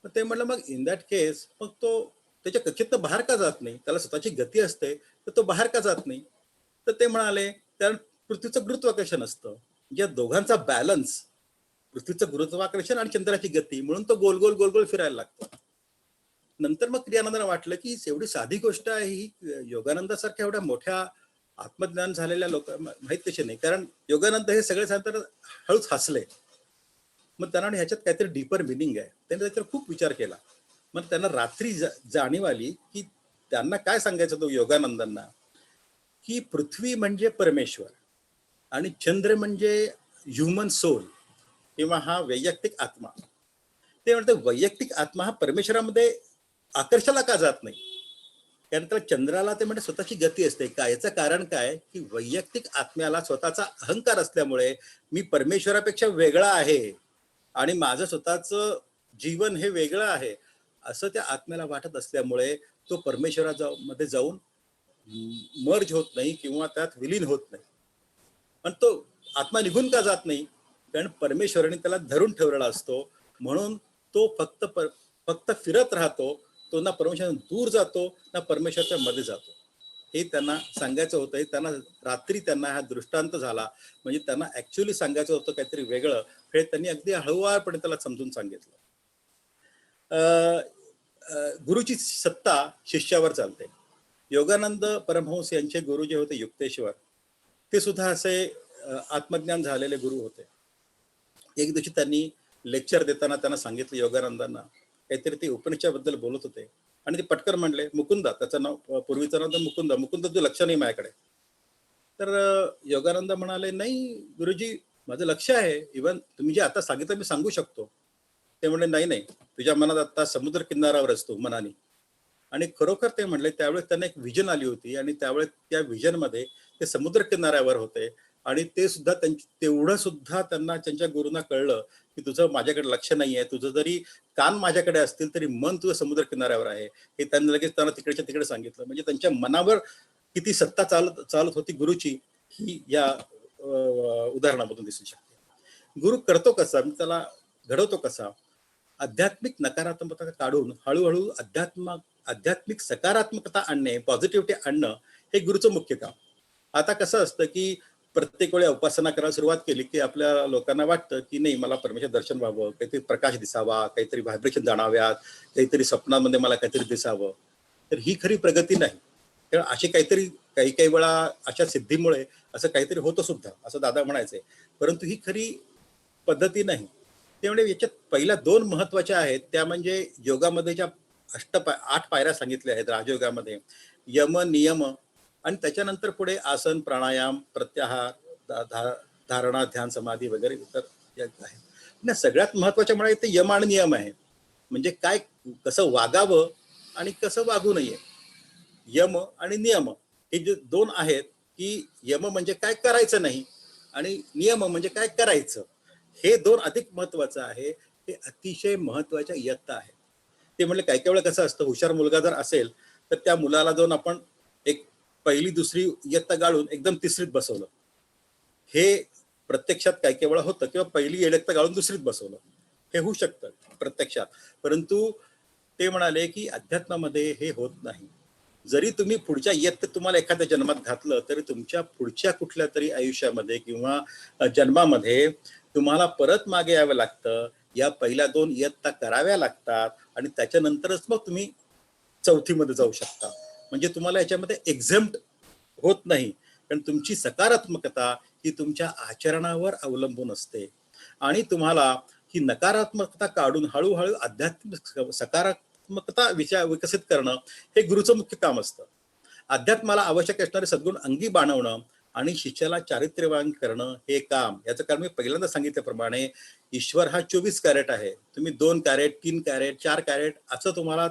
मग ते म्हणलं मग इन दॅट केस मग तो त्याच्या कक्षेत बाहेर का जात नाही? त्याला स्वतःची गती असते तर तो बाहेर का जात नाही? तर ते म्हणाले कारण पृथ्वीचं गुरुत्वाकर्षण असतं, या दोघांचा बॅलन्स, पृथ्वीचं गुरुत्वाकर्षण आणि चंद्राची गती, म्हणून तो गोल गोल गोल गोल फिरायला लागतो. नंतर मग क्रियानंदाला वाटलं की एवढी साधी गोष्ट आहे ही, योगानंदासारख्या एवढ्या मोठ्या आत्मज्ञान झालेल्या लोक माहित कशी नाही, कारण योगानंद हे सगळे सांगतात हळूच हसले. मग त्यांना ह्याच्यात काहीतरी डीपर मिनिंग आहे, त्यांनी त्याच्यावर खूप विचार केला. मग त्यांना रात्री जाणीव आली की त्यांना काय सांगायचं होतं योगानंदांना, की पृथ्वी म्हणजे परमेश्वर आणि चंद्र म्हणजे ह्युमन सोल किंवा हा वैयक्तिक आत्मा. ते म्हणते वैयक्तिक आत्मा हा परमेश्वरामध्ये आकर्षाला का जात नाही? कारण त्याला चंद्राला ते म्हणजे स्वतःची गती असते का? याचं कारण काय की वैयक्तिक आत्म्याला स्वतःचा अहंकार असल्यामुळे मी परमेश्वरापेक्षा वेगळा आहे आणि माझं स्वतःचं जीवन हे वेगळं आहे असं त्या आत्म्याला वाटत असल्यामुळे तो परमेश्वरामध्ये जाऊन मर्ज होत नाही किंवा त्यात विलीन होत नाही. पण तो आत्मा निघून का जात नाही? कारण परमेश्वराने त्याला धरून ठेवलेला असतो, म्हणून तो फक्त फिरत राहतो. तो ना परमेश्वरातून दूर जातो ना परमेश्वराच्या मध्ये जातो. हे त्यांना सांगायचं होतं. हे त्यांना रात्री त्यांना हा दृष्टांत झाला, म्हणजे त्यांना ऍक्च्युअली सांगायचं होतं काहीतरी वेगळं, हे त्यांनी अगदी हळूवारपणे त्याला समजून सांगितलं. गुरुची सत्ता शिष्यावर चालते. योगानंद परमहंस यांचे गुरु जे होते युक्तेश्वर, ते सुद्धा असे आत्मज्ञान झालेले गुरु होते. एक दिवशी त्यांनी लेक्चर देताना त्यांना सांगितलं योगानंदांना, काहीतरी ते उपनिषदाबद्दल बोलत होते आणि ते पटकन म्हणले मुकुंदा, त्याचं नाव पूर्वीचं नाव तर मुकुंदा तू लक्ष नाही माझ्याकडे. तर योगानंद म्हणाले नाही गुरुजी माझं लक्ष आहे, इव्हन तुम्ही जे आता सांगितलं मी सांगू शकतो. ते म्हणले नाही, तुझ्या मनात आता समुद्र किनाऱ्यावर असतो मनाने. आणि खरोखर ते म्हणले त्यावेळेस त्यांना एक विजन आली होती आणि त्यावेळेस त्या विजन मध्ये ते समुद्र किनाऱ्यावर होते आणि ते सुद्धा तेवढं सुद्धा त्यांना त्यांच्या गुरूंना कळलं की तुझं माझ्याकडे लक्ष नाही आहे, तुझं जरी कान माझ्याकडे असतील तरी मन तुझं समुद्र किनाऱ्यावर आहे. हे त्यांनी लगेच त्यांना तिकडच्या तिकडे सांगितलं. म्हणजे त्यांच्या मनावर किती सत्ता चालत होती गुरुची ही या उदाहरणामधून दिसू शकते. गुरु करतो कसा, त्याला घडवतो कसा? आध्यात्मिक नकारात्मकता काढून हळूहळू आध्यात्मिक सकारात्मकता आणणे, पॉझिटिव्हिटी आणणं हे गुरुचं मुख्य काम. आता कसं असतं की प्रत्येक वेळी उपासना करायला सुरुवात केली की आपल्या लोकांना वाटतं की नाही मला परमेश्वर दर्शन व्हावं, काहीतरी प्रकाश दिसावा, काहीतरी व्हायब्रेशन जाणाव्यात, काहीतरी स्वप्नामध्ये मला काहीतरी दिसावं. तर ही खरी प्रगती नाही. कारण असे काहीतरी काही वेळा अशा सिद्धीमुळे असं काहीतरी होतं सुद्धा, असं दादा म्हणायचे, परंतु ही खरी पद्धती नाही. त्यामुळे याच्यात पहिल्या 2 महत्वाच्या आहेत, त्या म्हणजे योगामध्ये ज्या 8 पायऱ्या सांगितल्या आहेत राजयोगामध्ये, यम नियम आणि त्याच्यानंतर पुढे आसन प्राणायाम प्रत्याहार धारणा ध्यान समाधी वगैरे इतर आहेत. सगळ्यात महत्वाच्या म्हणाले ते यम आणि नियम आहे. म्हणजे काय कसं वागावं आणि कसं वागू नये. यम आणि नियम हे जे 2 आहेत की यम म्हणजे काय करायचं नाही आणि नियम म्हणजे काय करायचं, हे 2 अधिक महत्वाचं आहे. हे अतिशय महत्वाच्या इयत्ता आहेत. ते म्हणले काही वेळा कसं असतं, हुशार मुलगा जर असेल तर त्या मुलाला जाऊन आपण एक पहिली दुसरी इयत्ता गाळून एकदम तिसरीत बसवलं, हे प्रत्यक्षात काही वेळा होतं, किंवा पहिली येडकता गाळून दुसरीत बसवलं, हे होऊ शकतं प्रत्यक्षात. परंतु ते म्हणाले की अध्यात्मामध्ये हे होत नाही. जरी तुम्ही पुढच्या इयत्तेत तुम्हाला एखाद्या जन्मात घातलं तरी तुमच्या पुढच्या कुठल्या तरी आयुष्यामध्ये किंवा जन्मामध्ये तुम्हाला परत मागे यावं लागतं. या पहिल्या 2 इयत्ता कराव्या लागतात आणि त्याच्यानंतरच मग तुम्ही चौथीमध्ये जाऊ शकता. म्हणजे तुम्हाला याच्यामध्ये एक्झेम्प्ट होत नाही, कारण तुमची सकारात्मकता ही तुमच्या आचरणावर अवलंबून असते. आणि तुम्हाला ही नकारात्मकता काढून हळूहळू आध्यात्मिक सकारात्मकता विकसित करणं हे गुरुचं मुख्य काम असतं. अध्यात्माला आवश्यक असणारे सद्गुण अंगी बाणवणं आणि शिष्याला चारित्र्यवान करणं हे काम. याचं कारण मी पहिल्यांदा सांगितल्याप्रमाणे ईश्वर हा 24 कॅरेट आहे. तुम्ही 2 कॅरेट 3 कॅरेट 4 कॅरेट असं तुम्हाला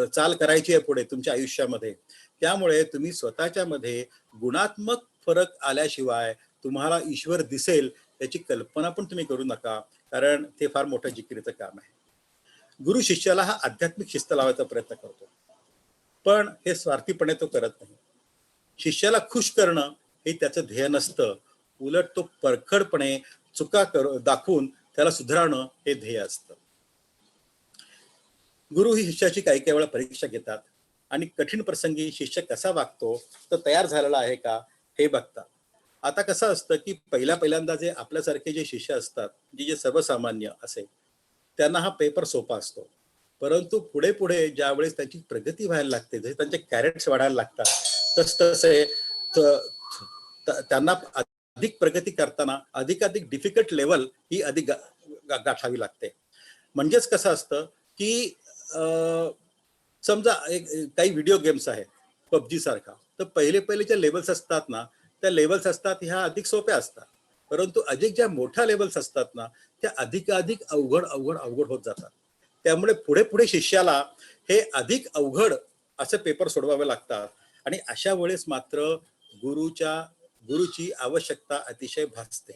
चाल करायची आहे पुढे तुमच्या आयुष्यामध्ये. त्यामुळे तुम्ही स्वतःच्या मध्ये गुणात्मक फरक आल्याशिवाय तुम्हाला ईश्वर दिसेल याची कल्पना पण तुम्ही करू नका, कारण ते फार मोठं जिकिरीचं काम आहे. गुरु शिष्याला हा आध्यात्मिक शिस्त लावायचा प्रयत्न करतो, पण हे स्वार्थीपणे तो करत नाही. शिष्याला खुश करणं हे त्याचं ध्येय नसतं, उलट तो परखडपणे चुका दाखवून त्याला सुधारणं हे ध्येय असतं. गुरु ही शिष्याची काही वेळा परीक्षा घेतात आणि कठीण प्रसंगी शिष्य कसा वागतो, तो तयार झालेला आहे का हे बघतात. आता कसं असतं की पहिल्यांदा जे आपल्यासारखे जे शिष्य असतात, जे सर्वसामान्य असे, त्यांना हा पेपर सोपा असतो. परंतु पुढे पुढे ज्यावेळेस त्यांची प्रगती व्हायला लागते, जसे त्यांचे कॅरेट्स वाढायला लागतात, तसे त्यांना अधिक प्रगती करताना अधिकाधिक डिफिकल्ट लेवल ही अधिक गाठावी लागते. म्हणजेच कसं असतं की समजा काही व्हिडिओ गेम्स आहेत PUBG सारखा, तर पहिले ज्या लेवल्स असतात ना, त्या लेवल्स असतात ह्या अधिक सोप्या असतात, परंतु अधिक ज्या मोठ्या लेवल्स असतात ना त्या अधिक अवघड होत जातात. त्यामुळे पुढे शिष्याला हे अधिक अवघड असे पेपर सोडवावे लागतात. आणि अशा वेळेस मात्र गुरुची आवश्यकता अतिशय भासते.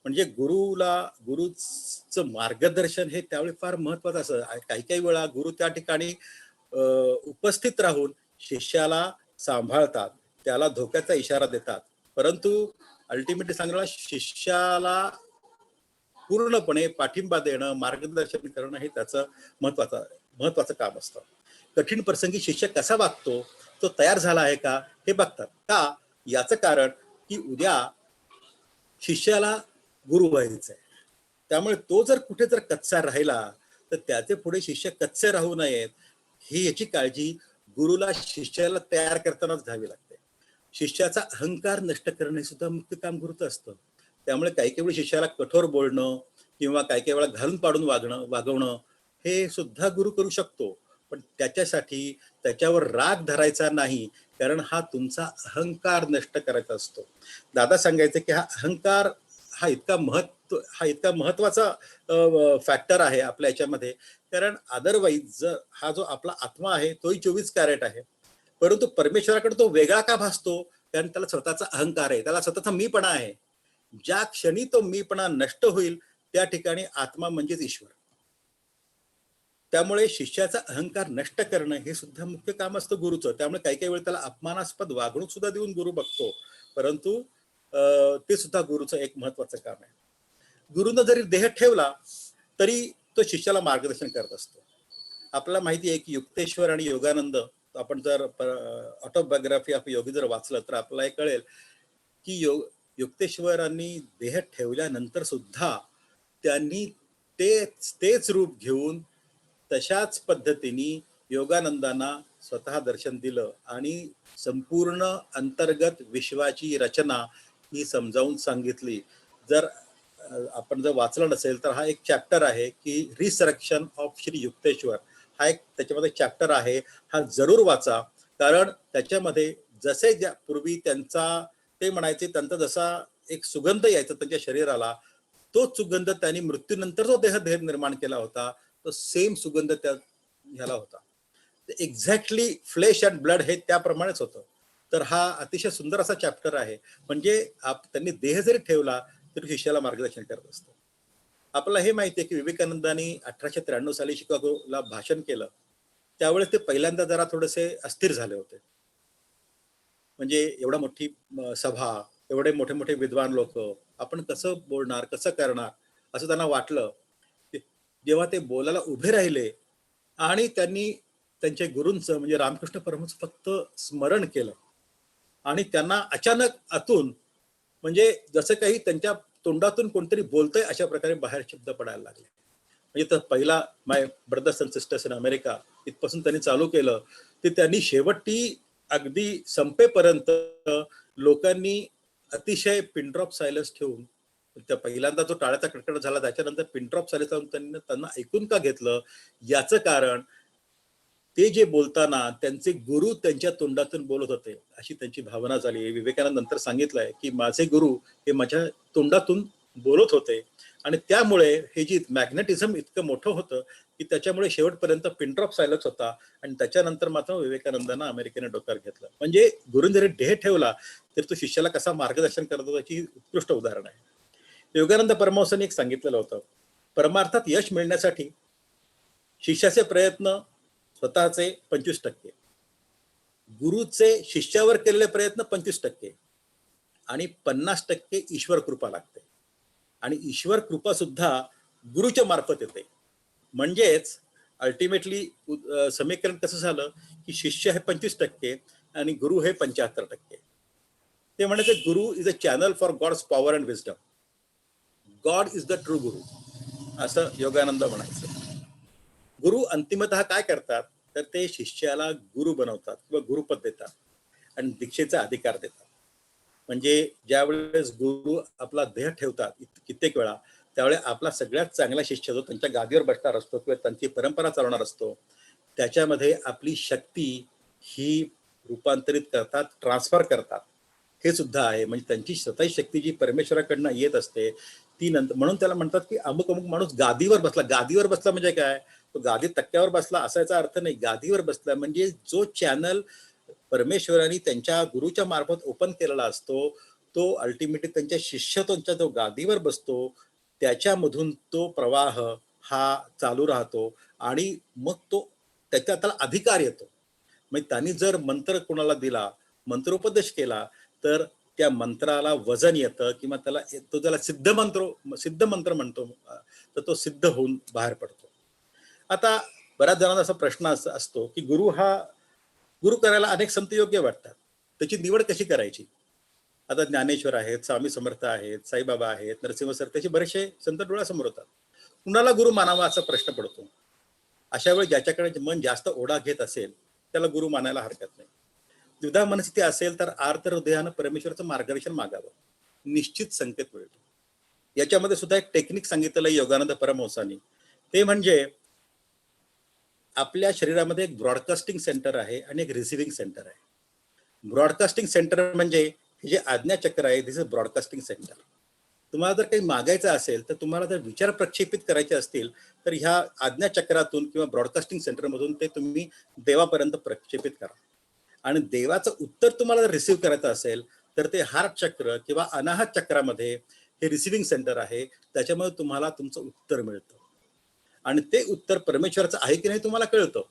म्हणजे गुरुचं मार्गदर्शन हे त्यावेळी फार महत्वाचं असतं. काही वेळा गुरु त्या ठिकाणी उपस्थित राहून शिष्याला सांभाळतात, त्याला धोक्याचा इशारा देतात, परंतु अल्टिमेटली सांगण्याला शिष्याला पूर्णपणे पाठिंबा देणं, मार्गदर्शन करणं हे त्याचं महत्वाचं काम असतं. कठीण प्रसंगी शिष्य कसा वागतो, तो तयार झाला आहे का हे बघतात. का? याचं कारण की उद्या शिष्याला गुरु व्हायचं आहे. त्यामुळे तो जर कुठे कच्चा राहिला तर त्याचे पुढे शिष्य कच्चे राहू नयेत ही याची काळजी गुरुला शिष्याला तयार करतानाच घ्यावी लागते. शिष्याचा अहंकार नष्ट करणे सुद्धा मुख्य काम गुरुचं असतं. त्यामुळे काही वेळी शिष्याला कठोर बोलणं किंवा काही वेळा घालून पाडून वागवणं हे सुद्धा गुरु करू शकतो, पण त्याच्यासाठी त्याच्यावर राग धरायचा नाही, कारण हा तुमचा अहंकार नष्ट करायचा असतो. दादा सांगायचे की हा अहंकार हा इतका महत्वाचा फॅक्टर आहे आपल्या याच्यामध्ये, कारण अदरवाईज जर हा जो आपला आत्मा आहे तोही 24 कॅरेट आहे, परंतु परमेश्वराकडे तो वेगळा का भासतो, कारण त्याला स्वतःचा अहंकार आहे, त्याला स्वतःचा मीपणा आहे. ज्या क्षणी तो मीपणा नष्ट होईल त्या ठिकाणी आत्मा म्हणजेच ईश्वर. त्यामुळे शिष्याचा अहंकार नष्ट करणं हे सुद्धा मुख्य काम असतं गुरुचं. त्यामुळे काही वेळ त्याला अपमानास्पद वागणूक सुद्धा देऊन गुरु बघतो, परंतु ते सुद्धा गुरुचं एक महत्वाचं काम आहे. गुरुनं जरी देह ठेवला तरी तो शिष्याला मार्गदर्शन करत असतो. आपल्याला माहिती आहे की युक्तेश्वर आणि योगानंद, आपण जर ऑटोबायोग्राफी ऑफ योगी जर वाचलं तर आपल्याला हे कळेल की युक्तेश्वरांनी देह ठेवल्यानंतर सुद्धा त्यांनी तेच रूप घेऊन तशाच पद्धतीने योगानंदांना स्वतः दर्शन दिलं आणि संपूर्ण अंतर्गत विश्वाची रचना ही समजावून सांगितली. जर आपण जर वाचलं नसेल तर हा एक चॅप्टर आहे की रिसरेक्शन ऑफ श्री युक्तेश्वर, हा एक त्याच्यामध्ये चॅप्टर आहे, हा जरूर वाचा. कारण त्याच्यामध्ये जसे ज्या पूर्वी ते म्हणायचे त्यांचा जसा एक सुगंध यायचा त्यांच्या शरीराला, तोच सुगंध त्यांनी मृत्यूनंतर जो देह निर्माण केला होता तो सेम सुगंध त्या ह्याला होता. एक्झॅक्टली फ्लेश अँड ब्लड हे त्याप्रमाणेच होतं. तर हा अतिशय सुंदर असा चॅप्टर आहे. म्हणजे त्यांनी देह जरी ठेवला तरी शिष्याला मार्गदर्शन करत असतं. आपल्याला हे माहिती आहे की विवेकानंदांनी 1893 साली शिकागोला भाषण केलं, त्यावेळेस ते पहिल्यांदा जरा थोडेसे अस्थिर झाले होते. म्हणजे एवढा मोठी सभा एवढे मोठे मोठे विद्वान लोक, आपण कसं बोलणार, कसं करणार असं त्यांना वाटलं. जेव्हा ते बोलायला उभे राहिले आणि त्यांनी त्यांच्या गुरूंचं म्हणजे रामकृष्ण परमहंस फक्त स्मरण केलं आणि त्यांना अचानक आतून म्हणजे जसं काही त्यांच्या तोंडातून कोणतरी बोलतंय अशा प्रकारे बाहेर शब्द पडायला लागले. म्हणजे तर पहिला my brothers and sisters in America इथपासून त्यांनी चालू केलं ते त्यांनी शेवटी अगदी संपेपर्यंत लोकांनी अतिशय पिनड्रॉप सायलन्स ठेवून, त्या पहिल्यांदा जो टाळ्याचा कडकड झाला त्याच्यानंतर पिनड्रॉप सायलन्स त्यांना ऐकून का घेतलं, याचं कारण ते जे बोलताना त्यांचे गुरु त्यांच्या तोंडातून बोलत होते अशी त्यांची भावना झाली. विवेकानंद नंतर सांगितलंय की माझे गुरु हे माझ्या तोंडातून बोलत होते आणि त्यामुळे हे जी मॅग्नेटिझम इतकं मोठं होतं की त्याच्यामुळे शेवटपर्यंत पिनड्रॉप सायलन्स होता आणि त्याच्यानंतर मात्र विवेकानंदांना अमेरिकेने डोक्यावर घेतलं. म्हणजे गुरुने जरी ध्येय ठेवला तर तो शिष्याला कसा मार्गदर्शन करत होता याची उत्कृष्ट उदाहरण आहे. योगानंद परमहंसांनी एक सांगितलेलं होतं, परमार्थात यश मिळण्यासाठी शिष्याचे प्रयत्न स्वतःचे 25%, गुरुचे शिष्यावर केलेले प्रयत्न 25% आणि 50% ईश्वर कृपा लागते. आणि ईश्वर कृपा सुद्धा गुरुच्या मार्फत येते. म्हणजेच अल्टिमेटली समीकरण कसं झालं की शिष्य हे 25% आणि गुरु हे 75%. ते म्हणायचे guru is a channel for God's power and wisdom. God is the true guru असं योगानंद म्हणायचं. गुरु अंतिमतः काय करतात तर ते शिष्याला गुरु बनवतात किंवा गुरुपद देतात आणि दीक्षेचा अधिकार देतात. म्हणजे ज्या वेळेस गुरु आपला ध्येय ठेवतात कित्येक वेळा, त्यावेळेस आपला सगळ्यात चांगला शिष्य जो त्यांच्या गादीवर बसणार असतो किंवा त्यांची परंपरा चालवणार असतो त्याच्यामध्ये आपली शक्ती ही रूपांतरित करतात, ट्रान्सफर करतात. हे सुद्धा आहे. म्हणजे त्यांची स्वतःची शक्ती जी परमेश्वराकडनं येत असते ती नंतर, म्हणून त्याला म्हणतात की अमुक अमुक माणूस गादीवर बसला. गादीवर बसला म्हणजे काय, तो गादी तक्क्यावर बसला असायचा अर्थ नाही. गादीवर बसला म्हणजे जो चॅनल परमेश्वराने त्यांच्या गुरुच्या मार्फत ओपन केलेला असतो तो अल्टिमेटली त्यांच्या शिष्याच्या जो गादीवर बसतो त्याच्यामधून तो प्रवाह हा चालू राहतो आणि मग तो त्याच्या त्याला अधिकार येतो. म्हणजे त्यांनी जर मंत्र कोणाला दिला, मंत्रोपदेश केला तर त्या मंत्राला वजन येतं किंवा त्याला तो ज्याला सिद्ध मंत्र म्हणतो तर तो सिद्ध होऊन बाहेर पडतो. आता बऱ्याच जणांना असा प्रश्न असतो की गुरु करायला अनेक संत योग्य वाटतात, त्याची निवड कशी करायची. आता ज्ञानेश्वर आहेत, स्वामी समर्थ आहेत, साईबाबा आहेत, नरसिंह सर, त्याचे बरेचसे संत डोळ्यासमोर होतात. कुणाला गुरु मानावा असा प्रश्न पडतो. अशा वेळी ज्याच्याकडे मन जास्त ओढा घेत असेल त्याला गुरु मानायला हरकत नाही. द्विधा मनस्थिती असेल तर आर्त हृदयानं परमेश्वराचं मार्गदर्शन मागावं, निश्चित संकेत मिळतो. याच्यामध्ये सुद्धा एक टेक्निक सांगितलेलं आहे योगानंद परमहंसांनी. ते म्हणजे आपल्या शरीरामध्ये एक ब्रॉडकास्टिंग सेंटर आहे आणि एक रिसिव्हिंग सेंटर आहे. ब्रॉडकास्टिंग सेंटर म्हणजे हे जे आज्ञाचक्र आहे, दिस इज ब्रॉडकास्टिंग सेंटर. तुम्हाला जर काही मागायचं असेल तर तुम्हाला जर विचार प्रक्षेपित करायचे असतील तर ह्या आज्ञाचक्रातून किंवा ब्रॉडकास्टिंग सेंटरमधून ते तुम्ही देवापर्यंत प्रक्षेपित करा. आणि देवाचं उत्तर तुम्हाला जर रिसिव्ह करायचं असेल तर ते हार्ट चक्र किंवा अनाहत चक्रामध्ये हे रिसिव्हिंग सेंटर आहे, त्याच्यामुळे तुम्हाला तुमचं उत्तर मिळतं. आणि ते उत्तर परमेश्वराचं आहे की नाही तुम्हाला कळतं.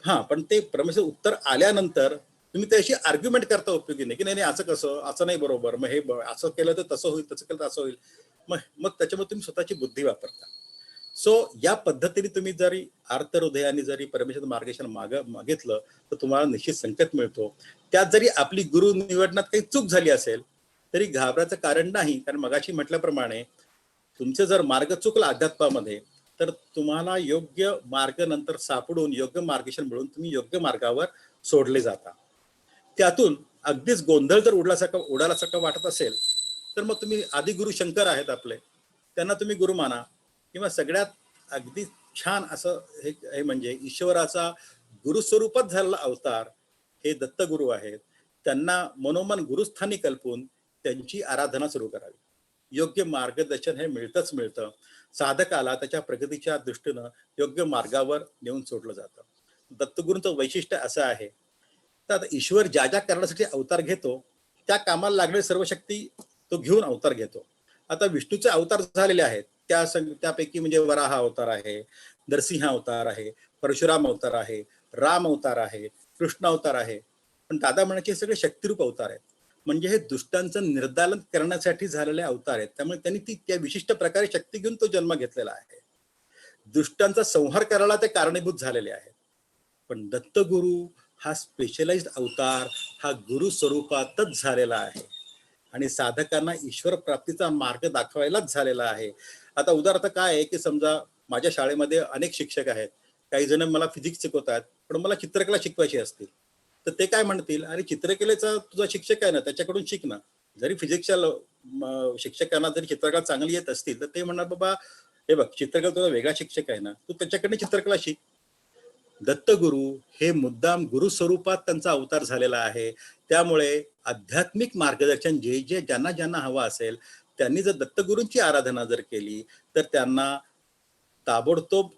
हां, पण ते परमेश्वर उत्तर आल्यानंतर तुम्ही त्याशी आर्ग्युमेंट करता उपयोगी नाही की नाही असं कसं, असं नाही बरोबर, मग हे असं केलं तर तसं होईल, तसं केलं तर असं होईल. मग त्याच्यामुळे तुम्ही स्वतःची बुद्धी वापरता. सो या पद्धतीने तुम्ही जरी आर्त हृदयाने जरी परमेश्वर मार्गदर्शन मागितलं तर तुम्हाला निश्चित संकेत मिळतो. त्यात जरी आपली गुरु निवडण्यात काही चूक झाली असेल तरी घाबरायचं कारण नाही. कारण मगाशी म्हटल्याप्रमाणे तुमचे जर मार्ग चुकला अध्यात्मामध्ये तर तुम्हाला योग्य मार्ग नंतर सापडून योग्य मार्गदर्शन मिळून तुम्ही योग्य मार्गावर सोडले जाता. त्यातून अगदीच गोंधळ जर उडाल्यासारखं वाटत असेल तर मग तुम्ही आदि गुरु शंकर आहेत आपले, त्यांना तुम्ही गुरु माना. किंवा सगळ्यात अगदी छान असं हे म्हणजे ईश्वराचा गुरुस्वरूपात झालेला अवतार हे दत्तगुरु आहेत. त्यांना मनोमन गुरुस्थानी कल्पून त्यांची आराधना सुरू करावी. योग्य मार्गदर्शन हे मिळतं. साधकाला त्याच्या प्रगतीच्या दृष्टीनं योग्य मार्गावर नेऊन सोडलं जातं. दत्तगुरूंचं वैशिष्ट्य असं आहे तर आता ईश्वर ज्या ज्या कारणासाठी अवतार घेतो त्या कामाला लागलेली सर्व शक्ती तो घेऊन अवतार घेतो. आता विष्णूचे अवतार झालेले आहेत त्यापैकी म्हणजे वराह अवतार आहे, नरसिंह अवतार आहे, परशुराम अवतार आहे, राम अवतार आहे, कृष्ण अवतार आहे. पण दादा म्हणायचे सगळे शक्तिरूप अवतार आहेत. म्हणजे हे दुष्टांचं निर्दालन करण्यासाठी झालेले अवतार आहेत. त्यामुळे त्यांनी ती त्या विशिष्ट प्रकारे शक्ती घेऊन तो जन्म घेतलेला आहे. दुष्टांचा संहार करायला ते कारणीभूत झालेले आहेत. पण दत्तगुरु हा स्पेशलाइज्ड अवतार हा गुरु स्वरूपातच झालेला आहे आणि साधकांना ईश्वर प्राप्तीचा मार्ग दाखवायलाच झालेला आहे. आता उदाहरणार्थ काय आहे की समजा माझ्या शाळेमध्ये अनेक शिक्षक आहेत. काही जण मला फिजिक्स शिकवतात, पण मला चित्रकला शिकवायची असतील, तर ते काय म्हणतील, अरे चित्रकलेचा तुझा शिक्षक आहे ना, त्याच्याकडून शिक ना. जरी फिजिक्सच्या शिक्षकांना जरी चित्रकला चांगली येत असतील तर ते म्हणणार, बाबा हे बघ चित्रकला तुझा वेगळा शिक्षक आहे ना, तू त्याच्याकडे चित्रकला शिक. दत्तगुरु हे मुद्दाम गुरु स्वरूपात त्यांचा अवतार झालेला आहे. त्यामुळे आध्यात्मिक मार्गदर्शन जे जे ज्यांना ज्यांना हवं असेल त्यांनी जर दत्तगुरूंची आराधना जर केली तर त्यांना ताबडतोब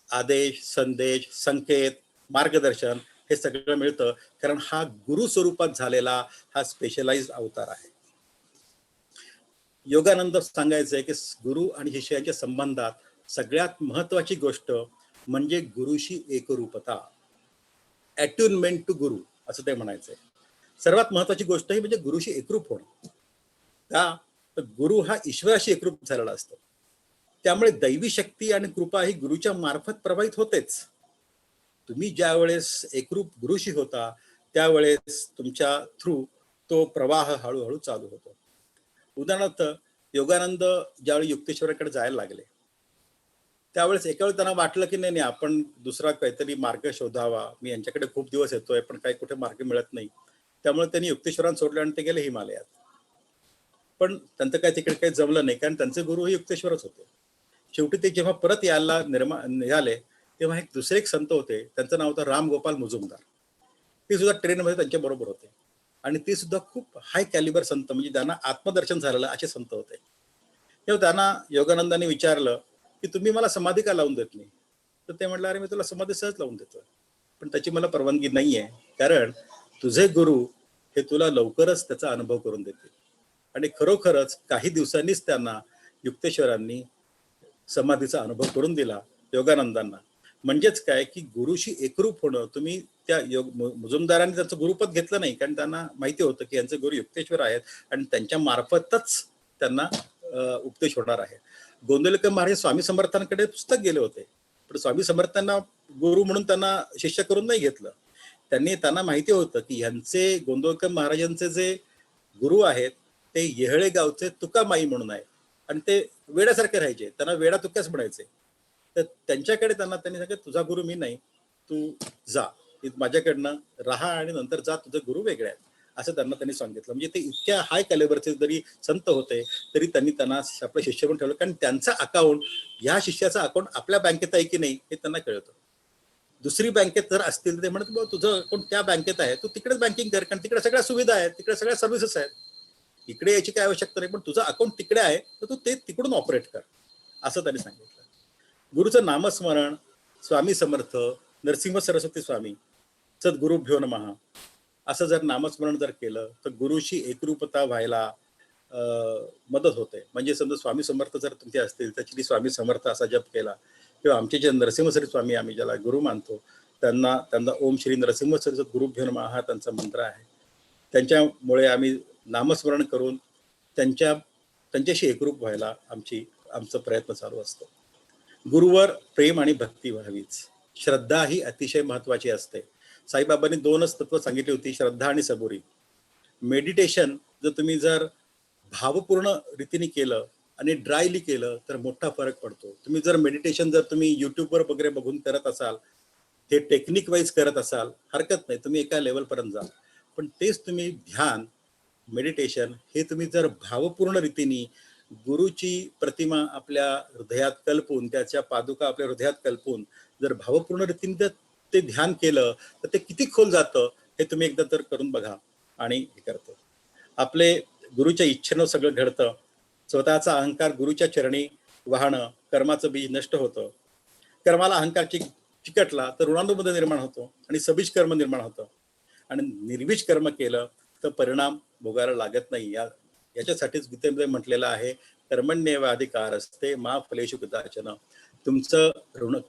आदेश, संदेश, संकेत, मार्गदर्शन हे सगळं मिळतं. कारण हा गुरु स्वरूपात झालेला हा स्पेशलाइज्ड अवतार आहे. योगानंद सांगायचंय की गुरु आणि शिष्याच्या संबंधात सगळ्यात महत्वाची गोष्ट म्हणजे गुरुशी एकरूपता, अट्युनमेंट टू गुरु असं ते म्हणायचंय. सर्वात महत्वाची गोष्ट ही म्हणजे गुरुशी एकरूप होणं. का तर गुरु हा ईश्वराशी एकरूप झालेला असतो. त्यामुळे दैवी शक्ती आणि कृपा ही गुरुच्या मार्फत प्रवाहित होतेच. तुम्ही ज्या वेळेस एकरूप गुरुशी होता त्यावेळेस तुमच्या थ्रू तो प्रवाह हळूहळू चालू होतो. उदाहरणार्थ योगानंद ज्यावेळी युक्तेश्वराकडे जायला लागले त्यावेळेस एका वेळी त्यांना वाटलं की नाही आपण दुसरा काहीतरी मार्ग शोधावा. मी यांच्याकडे खूप दिवस येतोय पण काही कुठे मार्ग मिळत नाही. त्यामुळे त्यांनी युक्तेश्वरांना सोडलं आणि ते गेले हिमालयात. पण त्यांचं काय तिकडे काही जमलं नाही कारण त्यांचे गुरु हे युक्तेश्वरच होते. शेवटी ते जेव्हा परत यायला निघाले तेव्हा एक संत होते, त्यांचं नाव होतं रामगोपाल मुजुमदार. ते सुद्धा ट्रेनमध्ये त्यांच्या बरोबर होते आणि ते सुद्धा खूप हाय कॅलिबर संत, म्हणजे त्यांना आत्मदर्शन झालेलं असे संत होते. तेव्हा त्यांना योगानंदाने विचारलं की तुम्ही मला समाधी का लावून देत नाही. तर ते म्हटलं, अरे मी तुला समाधी सहज लावून देतोय पण त्याची मला परवानगी नाहीये, कारण तुझे गुरु हे तुला लवकरच त्याचा अनुभव करून देतील. आणि खरोखरच काही दिवसांनीच त्यांना युक्तेश्वरांनी समाधीचा अनुभव करून दिला योगानंदांना. म्हणजेच काय की गुरुशी एकरूप होणं. तुम्ही त्या मुजुमदारांनी त्याचं गुरुपद घेतलं नाही कारण त्यांना माहिती होतं की यांचे गुरु युक्तेश्वर आहेत आणि त्यांच्या मार्फतच त्यांना उपदेश होणार आहे. गोंदवलेकर महाराज स्वामी समर्थांकडे पुस्तक गेले होते पण स्वामी समर्थांना गुरु म्हणून त्यांना शिष्य करून नाही घेतलं. त्यांना माहिती होतं की यांचे गोंदवलेकर महाराजांचे जे गुरु आहेत ते येहळे गावचे तुकामाई म्हणून आहे आणि ते वेड्यासारखे राहायचे, त्यांना वेडा तुक्याच म्हणायचे. तर त्यांच्याकडे त्यांनी सांगितलं, तुझा गुरु मी नाही, तू जा माझ्याकडनं राहा आणि नंतर जा, तुझे गुरु वेगळे आहेत असं त्यांनी सांगितलं. म्हणजे ते इतक्या हाय कॅलिबरचे जरी संत होते तरी त्यांना आपलं शिष्य पण ठेवलं कारण त्यांचा अकाउंट या शिष्याचा अकाउंट आपल्या बँकेत आहे की नाही हे त्यांना कळतं. दुसरी बँकेत जर असतील तर ते म्हणत, बाबा तुझं अकाउंट त्या बँकेत आहे, तू तिकडेच बँकिंग कर कारण तिकडे सगळ्या सुविधा आहेत, तिकडे सगळ्या सर्व्हिसेस आहेत, इकडे याची काय आवश्यकता नाही, पण तुझं अकाउंट तिकडे आहे तर तू ते तिकडून ऑपरेट कर असं त्यांनी सांगितलं. गुरुचं नामस्मरण स्वामी समर्थ, नरसिंह सरस्वती स्वामी, सद्गुरुभ्यो नमः असं जर नामस्मरण जर केलं तर गुरुशी एकरूपता व्हायला मदत होते. म्हणजे समजा स्वामी समर्थ जर तुमचे असतील तर श्री स्वामी समर्थ असा जप केला किंवा आमचे जे नरसिंह सरस्वती स्वामी आम्ही ज्याला गुरु मानतो त्यांना ओम श्री नरसिंह सरस्वती गुरुभ्यो नमः हा त्यांचा मंत्र आहे. त्यांच्यामुळे आम्ही नामस्मरण करून त्यांच्याशी एकरूप व्हायला आमचा प्रयत्न चालू असतो. गुरुवर प्रेम आणि भक्ती व्हावीच. श्रद्धा ही अतिशय महत्वाची असते. साईबाबांनी 2च तत्व सांगितली होती, श्रद्धा आणि सबुरी. मेडिटेशन तुम्ही जर भावपूर्ण रीतीने केलं आणि ड्रायली केलं तर मोठा फरक पडतो. तुम्ही जर मेडिटेशन तुम्ही युट्यूबवर वगैरे बघून करत असाल, हे टेक्निक वाईज करत असाल, हरकत नाही, तुम्ही एका लेवलपर्यंत जा. पण तेच तुम्ही ध्यान मेडिटेशन हे तुम्ही जर भावपूर्ण रीतीने गुरुची प्रतिमा आपल्या हृदयात कल्पून, त्याच्या पादुका आपल्या हृदयात कल्पून जर भावपूर्ण रीतीने ते ध्यान केलं तर ते किती खोल जातं हे तुम्ही एकदा तर करून बघा. आणि हे करतं आपले गुरुच्या इच्छेनं सगळं घडतं. स्वतःचा अहंकार गुरुच्या चरणी वाहणं, कर्माचं बीज नष्ट होतं. कर्माला अहंकार चिकटला तर ऋणानुबंध निर्माण होतो आणि सबीज कर्म निर्माण होतं. आणि निर्बीज कर्म केलं तर परिणाम भोगायला लागत नाही. याच्यासाठीच गीतेमध्ये म्हटलेलं आहे, कर्मण्येवाधिकार असते मा फलेषु कदाचन. तुमचं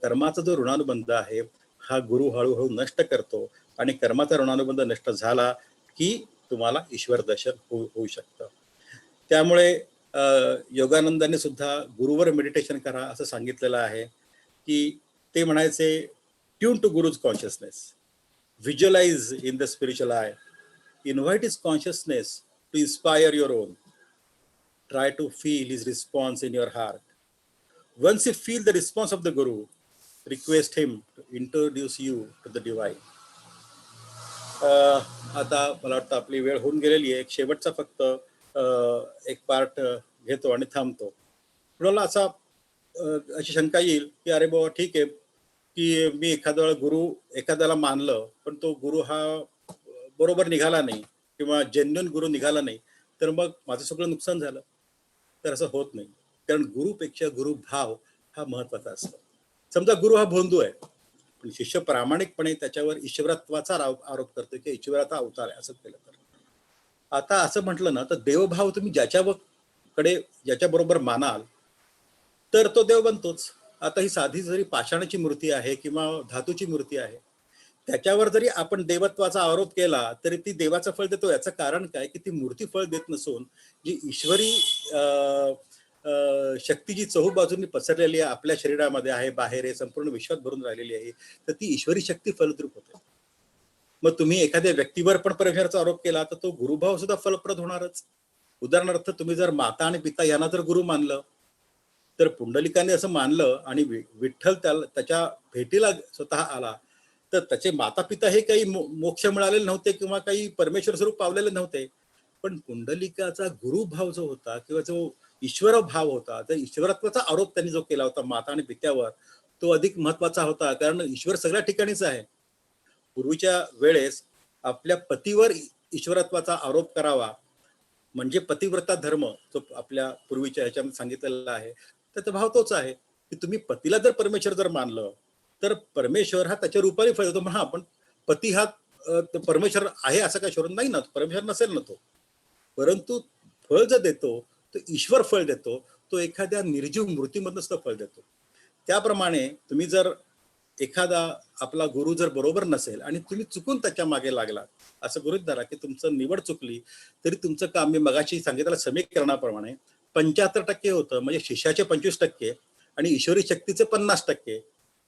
कर्माचा जो ऋणानुबंध आहे हा गुरु हळूहळू नष्ट करतो आणि कर्माचा ऋणानुबंध नष्ट झाला की तुम्हाला ईश्वर दर्शन होऊ शकतं. त्यामुळे योगानंदाने सुद्धा गुरुवर मेडिटेशन करा असं सांगितलेलं आहे, की ते म्हणायचे tune to guru's consciousness, visualize in the spiritual eye, invite his consciousness to inspire your own, try to feel his response in your heart. Once you feel the response of the Guru, request him to introduce you to the divine. आता मला वाटतं आपली वेळ होऊन गेलेली आहे. एक शेवटचा फक्त एक पार्ट घेतो आणि थांबतो. कुणाला असा अशी शंका येईल की अरे बाबा ठीक आहे की मी एखाद्या वेळा गुरु एखाद्याला मानलं पण तो गुरु हा बरोबर निघाला नाही किंवा जेन्युइन गुरु निघाला नाही, तर मग माझं सगळं नुकसान झालं. तर असं होत नाही, कारण गुरुपेक्षा गुरुभाव हा महत्वाचा असतो. समजा गुरु हा भोंदू आहे पण शिष्य प्रामाणिकपणे त्याच्यावर ईश्वरत्वाचा आरोप करतो की ईश्वराचा अवतार आहे असं केलं तर, आता असं म्हटलं ना तर देवभाव तुम्ही ज्याच्या बरोबर मानाल तर तो देव बनतोच. आता ही साधी जरी पाषाणाची मूर्ती आहे किंवा धातूची मूर्ती आहे, त्याच्यावर जरी आपण देवत्वाचा आरोप केला तरी ती देवाचं फळ देतो. याचं कारण काय की ती मूर्ती फळ देत नसून जी ईश्वरी शक्ती जी चहूबाजूंनी पसरलेली आहे, आपल्या शरीरामध्ये आहे, बाहेर आहे, संपूर्ण विश्वात भरून राहिलेली आहे, तर ती ईश्वरी शक्ती फलद्रूप होते. मग तुम्ही एखाद्या व्यक्तीवर पण परमेश्वराचा आरोप केला तर तो गुरुभाव सुद्धा फलप्रद होणारच. उदाहरणार्थ तुम्ही जर माता आणि पिता यांना जर गुरु मानलं तर पुंडलिकाने असं मानलं आणि विठ्ठल त्याच्या भेटीला स्वतः आला तर त्याचे माता पिता हे काही मोक्ष मिळालेले नव्हते किंवा काही परमेश्वर स्वरूप पावलेले नव्हते, पण पुंडलिकाचा गुरुभाव जो होता किंवा जो ईश्वर भाव होता, त्या ईश्वरत्वाचा आरोप त्यांनी जो केला होता माता आणि पित्यावर, तो अधिक महत्वाचा होता. कारण ईश्वर सगळ्या ठिकाणीच आहे. पूर्वीच्या वेळेस आपल्या पतीवर ईश्वरत्वाचा आरोप करावा म्हणजे पतिव्रता धर्म जो आपल्या पूर्वीच्या ह्याच्यामध्ये सांगितलेला आहे, त्याचा भाव तोच आहे की तुम्ही पतीला जर परमेश्वर जर मानलं तर परमेश्वर हा त्याच्या रूपाने फळ देतो. हा पण पती हा परमेश्वर आहे असं काय शोधून नाही ना, परमेश्वर नसेल ना तो, परंतु फळ जर देतो तो ईश्वर फळ देतो, तो एखाद्या निर्जीव मूर्तीमधूनच तो फळ देतो. त्याप्रमाणे तुम्ही जर एखादा आपला गुरु जर बरोबर नसेल आणि तुम्ही चुकून त्याच्या मागे लागला, असं गृहीत धरा की तुमचं निवड चुकली तरी तुमचं काम मी मगाशी सांगितलं समीकरणाप्रमाणे 75% होतं, म्हणजे शिष्याचे 25% आणि ईश्वरी शक्तीचे 50%.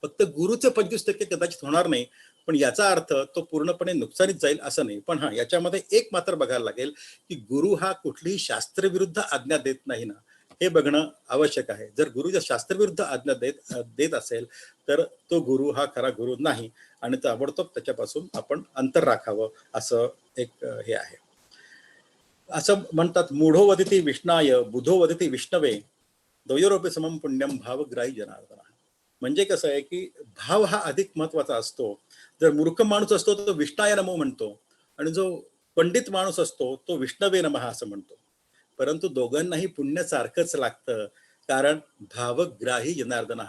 फक्त गुरुचे 25% कदाचित होणार नाही, पण याचा अर्थ तो पूर्णपणे नुकसानीत जाईल असं नाही. पण हा याच्यामध्ये एक मात्र बघायला लागेल की गुरु हा कुठलीही शास्त्रविरुद्ध आज्ञा देत नाही ना, हे बघणं आवश्यक आहे. जर गुरु जर शास्त्रविरुद्ध आज्ञा देत असेल तर तो गुरु हा खरा गुरु नाही आणि ताबडतोब त्याच्यापासून आपण अंतर राखावं असं एक हे आहे. असं म्हणतात मूढो वदिती विष्णाय बुधो वदिती विष्णवे द्वयोरोपे समम पुण्यम भावग्राही जनार्दन. म्हणजे कसं आहे की भाव हा अधिक महत्वाचा असतो. जर मूर्ख माणूस असतो तो विष्णाय नमो म्हणतो आणि जो पंडित माणूस असतो तो विष्णवे नमः असं म्हणतो. परंतु दोघांनाही पुण्य सारखंच लागतं, कारण भावग्राही जनार्दन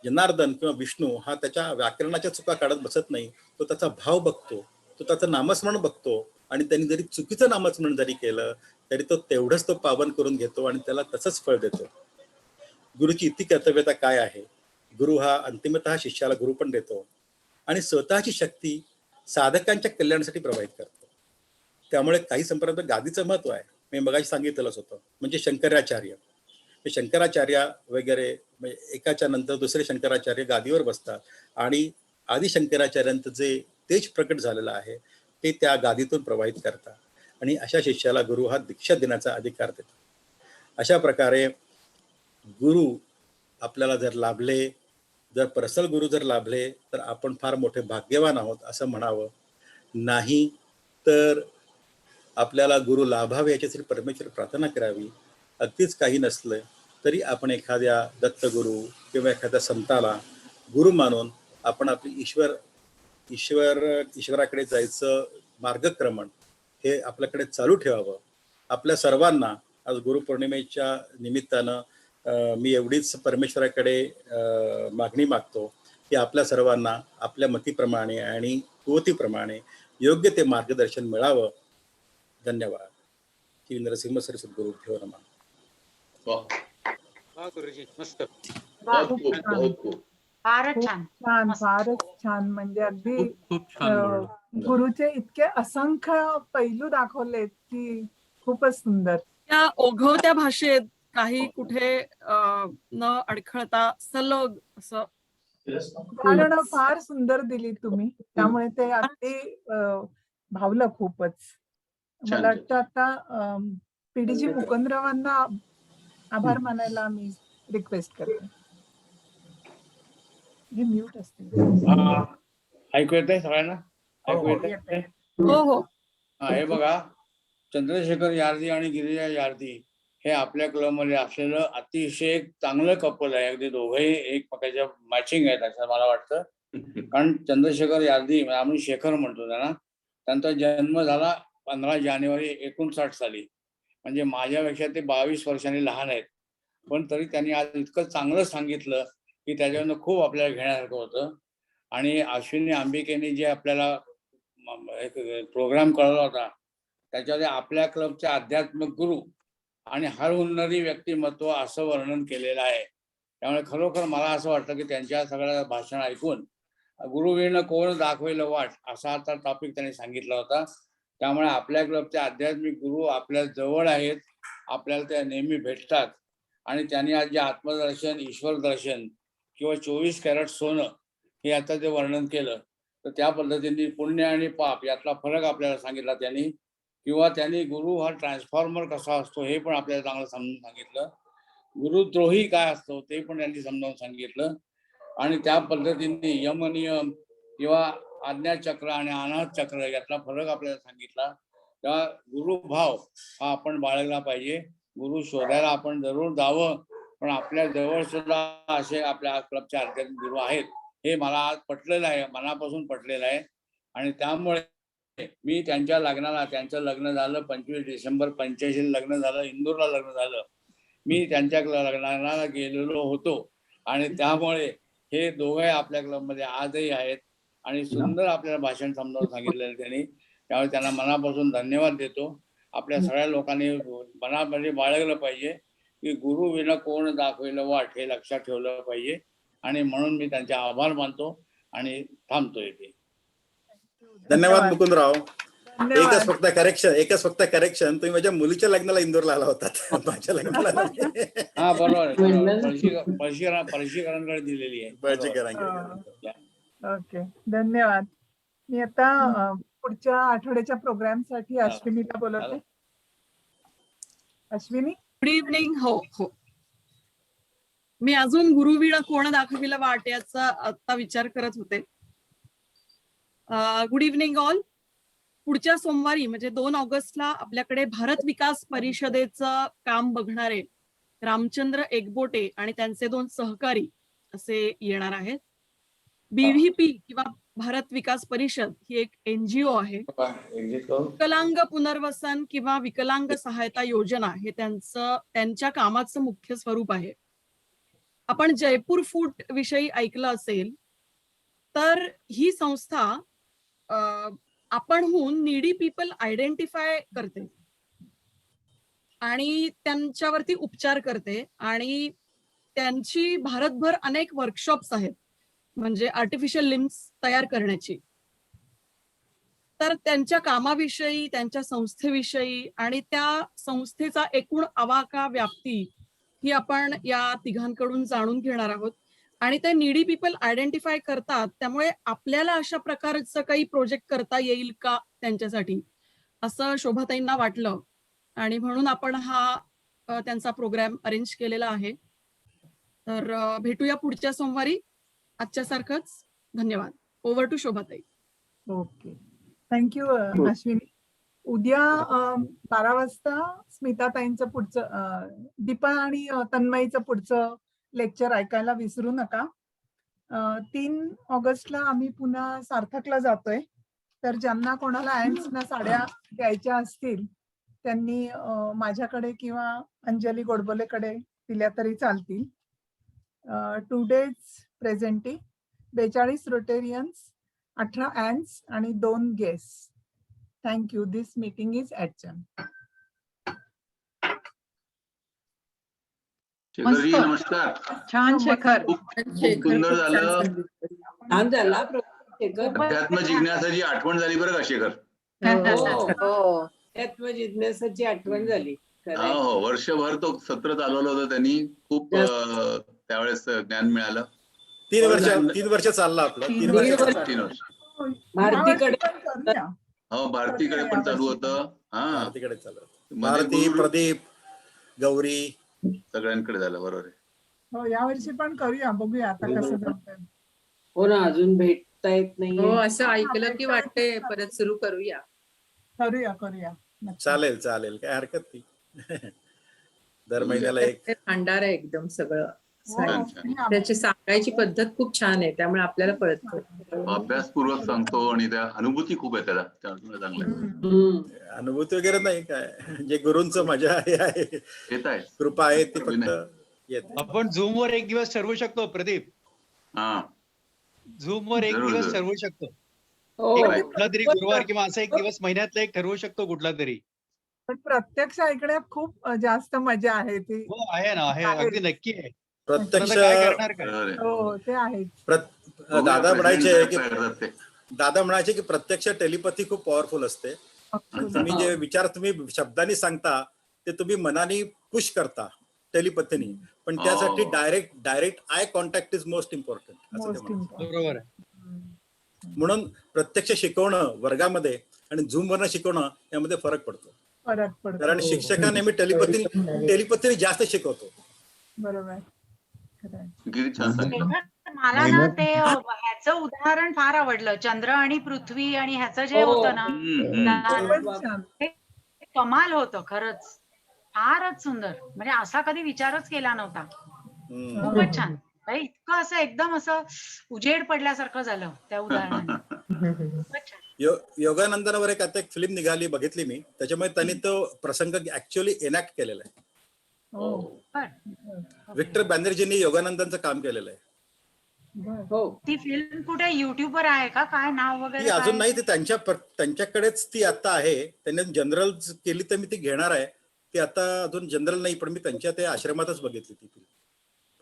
जनार्दन किंवा विष्णू हा त्याच्या व्याकरणाच्या चुका काढत बसत नाही, तो त्याचा भाव बघतो, तो त्याचं नामस्मरण बघतो आणि त्यांनी जरी चुकीचं नामस्मरण जरी केलं तरी तो तेवढंच तो पावन करून घेतो आणि त्याला तसंच फळ देतो. गुरुची इतकी कर्तव्यता काय आहे. गुरु हा अंतिमतः शिष्याला गुरु पण देतो आणि स्वतःची शक्ती साधकांच्या कल्याणासाठी प्रवाहित करतो. त्यामुळे काही संप्रदायात गादीचं महत्व आहे. मी मगाशी सांगितलंच होतं, म्हणजे शंकराचार्य वगैरे म्हणजे एकाच्या नंतर दुसरे शंकराचार्य गादीवर बसतात आणि आदि शंकराचार्यांचं जे तेज प्रकट झालेलं आहे ते त्या गादीतून प्रवाहित करतात आणि अशा शिष्याला गुरु हा दीक्षा देण्याचा अधिकार देतो. अशा प्रकारे गुरु आपल्याला जर लाभले, जर पर्सनल गुरु जर लाभले तर आपण फार मोठे भाग्यवान आहोत असं म्हणावं. नाही तर आपल्याला गुरु लाभावे याच्यासाठी परमेश्वर प्रार्थना करावी. अगदीच काही नसलं तरी आपण एखाद्या दत्तगुरु किंवा एखाद्या संताला गुरु मानून आपण आपली ईश्वराकडे जायचं मार्गक्रमण हे आपल्याकडे चालू ठेवावं. आपल्या सर्वांना आज गुरुपौर्णिमेच्या निमित्तानं मी एवढीच परमेश्वराकडे मागणी मागतो की आपल्या सर्वांना आपल्या मतीप्रमाणे आणि कुवतीप्रमाणे योग्य ते मार्गदर्शन मिळावं. धन्यवाद. श्री नरसिंह सरस्वती गुरुभ्यो नमः.
गुरुजी मस्त.
फारच छान.
फारच छान म्हणजे अगदी
खूप छान बोलला.
गुरुचे इतके असंख्य पैलू दाखवलेत की खूपच सुंदर.
त्या ओघवत्या भाषेत काही कुठे न अडखळता सलग असं
उदाहरणं फार सुंदर दिली तुम्ही, त्यामुळे ते अगदी भावलं खूपच. मला वाटतं आता पीडीजी मुकुंदरावांना आभार मानायला मी रिक्वेस्ट करते. हे म्यूट असते.
ऐकू येतंय सगळ्यांना? ऐकू येतंय?
हो हो.
हे बघा, चंद्रशेखर यार्दी आणि गिरिजा यार्दी हे आपल्या क्लबमध्ये असलेलं अतिशय चांगलं कपल आहे. अगदी दोघंही एकमेकाच्या मॅचिंग आहेत असं मला वाटतं. कारण चंद्रशेखर यार्दी आम्ही शेखर म्हणतो त्यांना, त्यांचा जन्म झाला 15 जानेवारी 59 साली. म्हणजे माझ्यापेक्षा ते 22 वर्षांनी लहान आहेत. पण तरी त्यांनी आज इतकं चांगलं सांगितलं की त्याच्यावरनं खूप आपल्याला घेण्यासारखं होतं. आणि अश्विनी अंबिकेने जे आपल्याला एक प्रोग्राम कळवला होता त्याच्यामध्ये आपल्या क्लबचे आध्यात्मिक गुरु आणि हरहुन्नरी व्यक्तिमत्व असं वर्णन केलेलं आहे. त्यामुळे खरोखर मला असं वाटतं की त्यांच्या सगळ्या भाषण ऐकून गुरुविण कोण दाखवेल वाट असा आता टॉपिक त्यांनी सांगितला होता. त्यामुळे आपल्या क्लबचे आध्यात्मिक गुरु आपल्या जवळ आहेत, आपल्याला त्या नेहमी भेटतात. आणि त्यांनी आज जे आत्मदर्शन, ईश्वर दर्शन किंवा 24 कॅरेट सोनं हे आता जे वर्णन केलं तर त्या पद्धतीने पुण्य आणि पाप यातला फरक आपल्याला सांगितला त्यांनी. किंवा त्यांनी गुरु हा ट्रान्सफॉर्मर कसा असतो हे पण आपल्याला चांगलं समजून सांगितलं. गुरुद्रोही काय असतो ते पण त्यांनी समजावून सांगितलं. आणि त्या पद्धतीने यमनियम किंवा आज्ञाचक्र आणि अनाहत चक्र यातला फरक आपल्याला सांगितला. तेव्हा गुरुभाव हा आपण बाळगला पाहिजे. गुरु शोधायला आपण जरूर जावं, पण आपल्या जवळ सुद्धा असे आपल्या क्लबचे आध्यात्मिक गुरु आहेत हे मला आज पटलेलं आहे, मनापासून पटलेलं आहे. आणि त्यामुळे मी त्यांच्या लग्नाला, त्यांचं लग्न झालं 25 डिसेंबर 85 लग्न झालं, इंदूरला लग्न झालं. मी त्यांच्या लग्नाला गेलेलो होतो आणि त्यामुळे हे दोघे आपल्या क्लबमध्ये आजही आहेत आणि सुंदर आपल्याला भाषण समजावून सांगितलेलं त्यांनी. त्यामुळे त्यांना मनापासून धन्यवाद देतो. आपल्या सगळ्या लोकांनी मनामध्ये बाळगलं पाहिजे की गुरु विना कोण दाखवेल वाट हे लक्षात ठेवलं पाहिजे. आणि म्हणून मी त्यांचे आभार मानतो आणि थांबतो इथे.
धन्यवाद मुकुंदराव. एकच फक्त करेक्शन तुम्ही माझ्या मुलीच्या लग्नाला इंदोरला आला होता. माझ्या लग्नाला
हा बरोबर, पळशीकरांकडे दिलेली आहे.
ओके, धन्यवाद. मी आता पुढच्या आठवड्याच्या प्रोग्राम साठी अश्विनीला बोलवते. Ashwini,
good evening. हो हो, मी अजून गुरुविणा कोण दाखविला वाट याचा आता विचार करत होते. Good evening all. पुढच्या सोमवारी म्हणजे 2 ऑगस्टला आपल्याकडे भारत विकास परिषदेचं काम बघणारे रामचंद्र एकबोटे आणि त्यांचे 2 सहकारी असे येणार आहेत. BVP किंवा भारत विकास परिषद ही एक NGO आहे. विकलांग पुनर्वसन किंवा विकलांग सहायता योजना हे त्यांच्या कामाचं मुख्य स्वरूप आहे. आपण जयपूर फूट विषयी ऐकलं असेल तर ही संस्था आपणहून नीडी पीपल आयडेंटिफाय करते आणि त्यांच्यावरती उपचार करते. आणि त्यांची भारतभर अनेक वर्कशॉप्स आहेत म्हणजे आर्टिफिशियल लिम्स तयार करण्याची. तर त्यांच्या कामाविषयी, त्यांच्या संस्थेविषयी आणि त्या संस्थेचा एकूण आवाका व्याप्ती ही आपण या तिघांकडून जाणून घेणार आहोत. आणि ते नीडी पीपल आयडेंटिफाय करतात, त्यामुळे आपल्याला अशा प्रकारचं काही प्रोजेक्ट करता येईल का त्यांच्यासाठी असं शोभाताईंना वाटलं आणि म्हणून आपण हा त्यांचा प्रोग्राम अरेंज केलेला आहे. तर भेटूया पुढच्या सोमवारी. आजच्या सारखंच धन्यवाद. ओव्हर टू शोभाताई.
Okay, thank you Ashwini. उद्या 12 वाजता स्मिताताईंचं पुढचं, दीपा आणि तन्मयीचं पुढचं लेक्चर ऐकायला विसरू नका. 3 ऑगस्टला आम्ही पुन्हा सार्थकला जातोय. तर ज्यांना कोणाला अँड्सना साड्या द्यायच्या असतील त्यांनी माझ्याकडे किंवा अंजली गोडबोलेकडे दिल्या तरी चालतील. 2 days प्रेझेंटी, 42 रोटेरियन्स, 18 अँड्स आणि 2 guest. Thank you. This meeting is adjourn.
Shekhar ji नमस्कार.
छान शेखर.
खूप सुंदर झालं.
छान झाला.
अध्यात्म जिज्ञासाची आठवण झाली बरं का शेखर.
हो अध्यात्म जिज्ञासाची आठवण झाली.
हो वर्षभर तो सत्र चालवलं होतं त्यांनी. खूप त्यावेळेस ज्ञान मिळालं.
3 वर्ष चाललं आपलं. 3 वर्ष.
भारतीकडे
हो भारतीकडे पण चालू होतं.
भारतीकडे चालू होतं. भारती, प्रदीप, गौरी
सगळ्यांकडे झालं. बरोबर आहे.
हो यावर्षी पण करूया, बघूया आता कसं जमतंय.
हो ना, अजून भेटता येत नाही. हो असं ऐकलं की वाटतंय परत सुरू करूया.
करूया नक्की.
चालेल काय हरकत नाही. दर महिन्याला एक
भांडार आहे एकदम सगळं.
हो,
त्याची सांगायची पद्धत खूप छान आहे, त्यामुळे आपल्याला कळतं.
अभ्यासपूर्वक सांगतो आणि त्या अनुभूती खूप आहे त्याला. चांगलं
अनुभूती वगैरे नाही काय, जे गुरूंचं मजा आहे
येत आहे,
कृपा आहे ती फक्त येत.
आपण झूम वर एक दिवस ठरवू शकतो प्रदीप. झूम वर एक दिवस ठरवू शकतो. कुठला तरी गुरुवार किंवा असा एक दिवस महिन्यातला एक ठरवू शकतो कुठला तरी.
पण प्रत्यक्ष ऐकण्यात खूप जास्त मजा आहे ती.
हो आहे ना, आहे अगदी नक्की आहे.
प्रत्यक्ष
हो ते आहे.
दादा म्हणायचे की प्रत्यक्ष टेलिपॅथी खूप पॉवरफुल असते. तुम्ही जे विचार तुम्ही शब्दांनी सांगता ते तुम्ही मनाने पुश करता टेलिपॅथीनी, पण त्यासाठी direct eye contact is most important असं ते म्हणतात.
बरोबर आहे.
म्हणून प्रत्यक्ष शिकवणं वर्गामध्ये आणि झूम वरनं शिकवणं यामध्ये फरक पडतो. कारण शिक्षकांनी मी टेलिपॅथीने जास्त शिकवतो.
बरोबर.
मला ना ते ह्याचं उदाहरण फार आवडलं, चंद्र आणि पृथ्वी आणि ह्याचं जे होतं ना, ते कमाल होतं खरंच. फारच सुंदर, म्हणजे असा कधी विचारच केला नव्हता. खूपच छान. इतकं असं एकदम असं उजेड पडल्यासारखं झालं त्या उदाहरणाने.
योगानंदनावर एक आता एक फिल्म निघाली, बघितली मी. त्याच्यामुळे त्यांनी तो प्रसंग ऍक्च्युअली एनॅक्ट केलेला आहे. विक्टर बॅनर्जींनी योगानंदांचं काम केलेलं आहे.
ती फिल्म कुठे YouTube वर आहे का? काय नाव वगैरे?
ती अजून नाही, ती त्यांच्याकडेच ती आता आहे. त्यांनी जनरल केली तर मी ती घेणार आहे. ती आता अजून जनरल नाही, पण मी त्यांच्या त्या आश्रमातच बघितली ती फिल्म.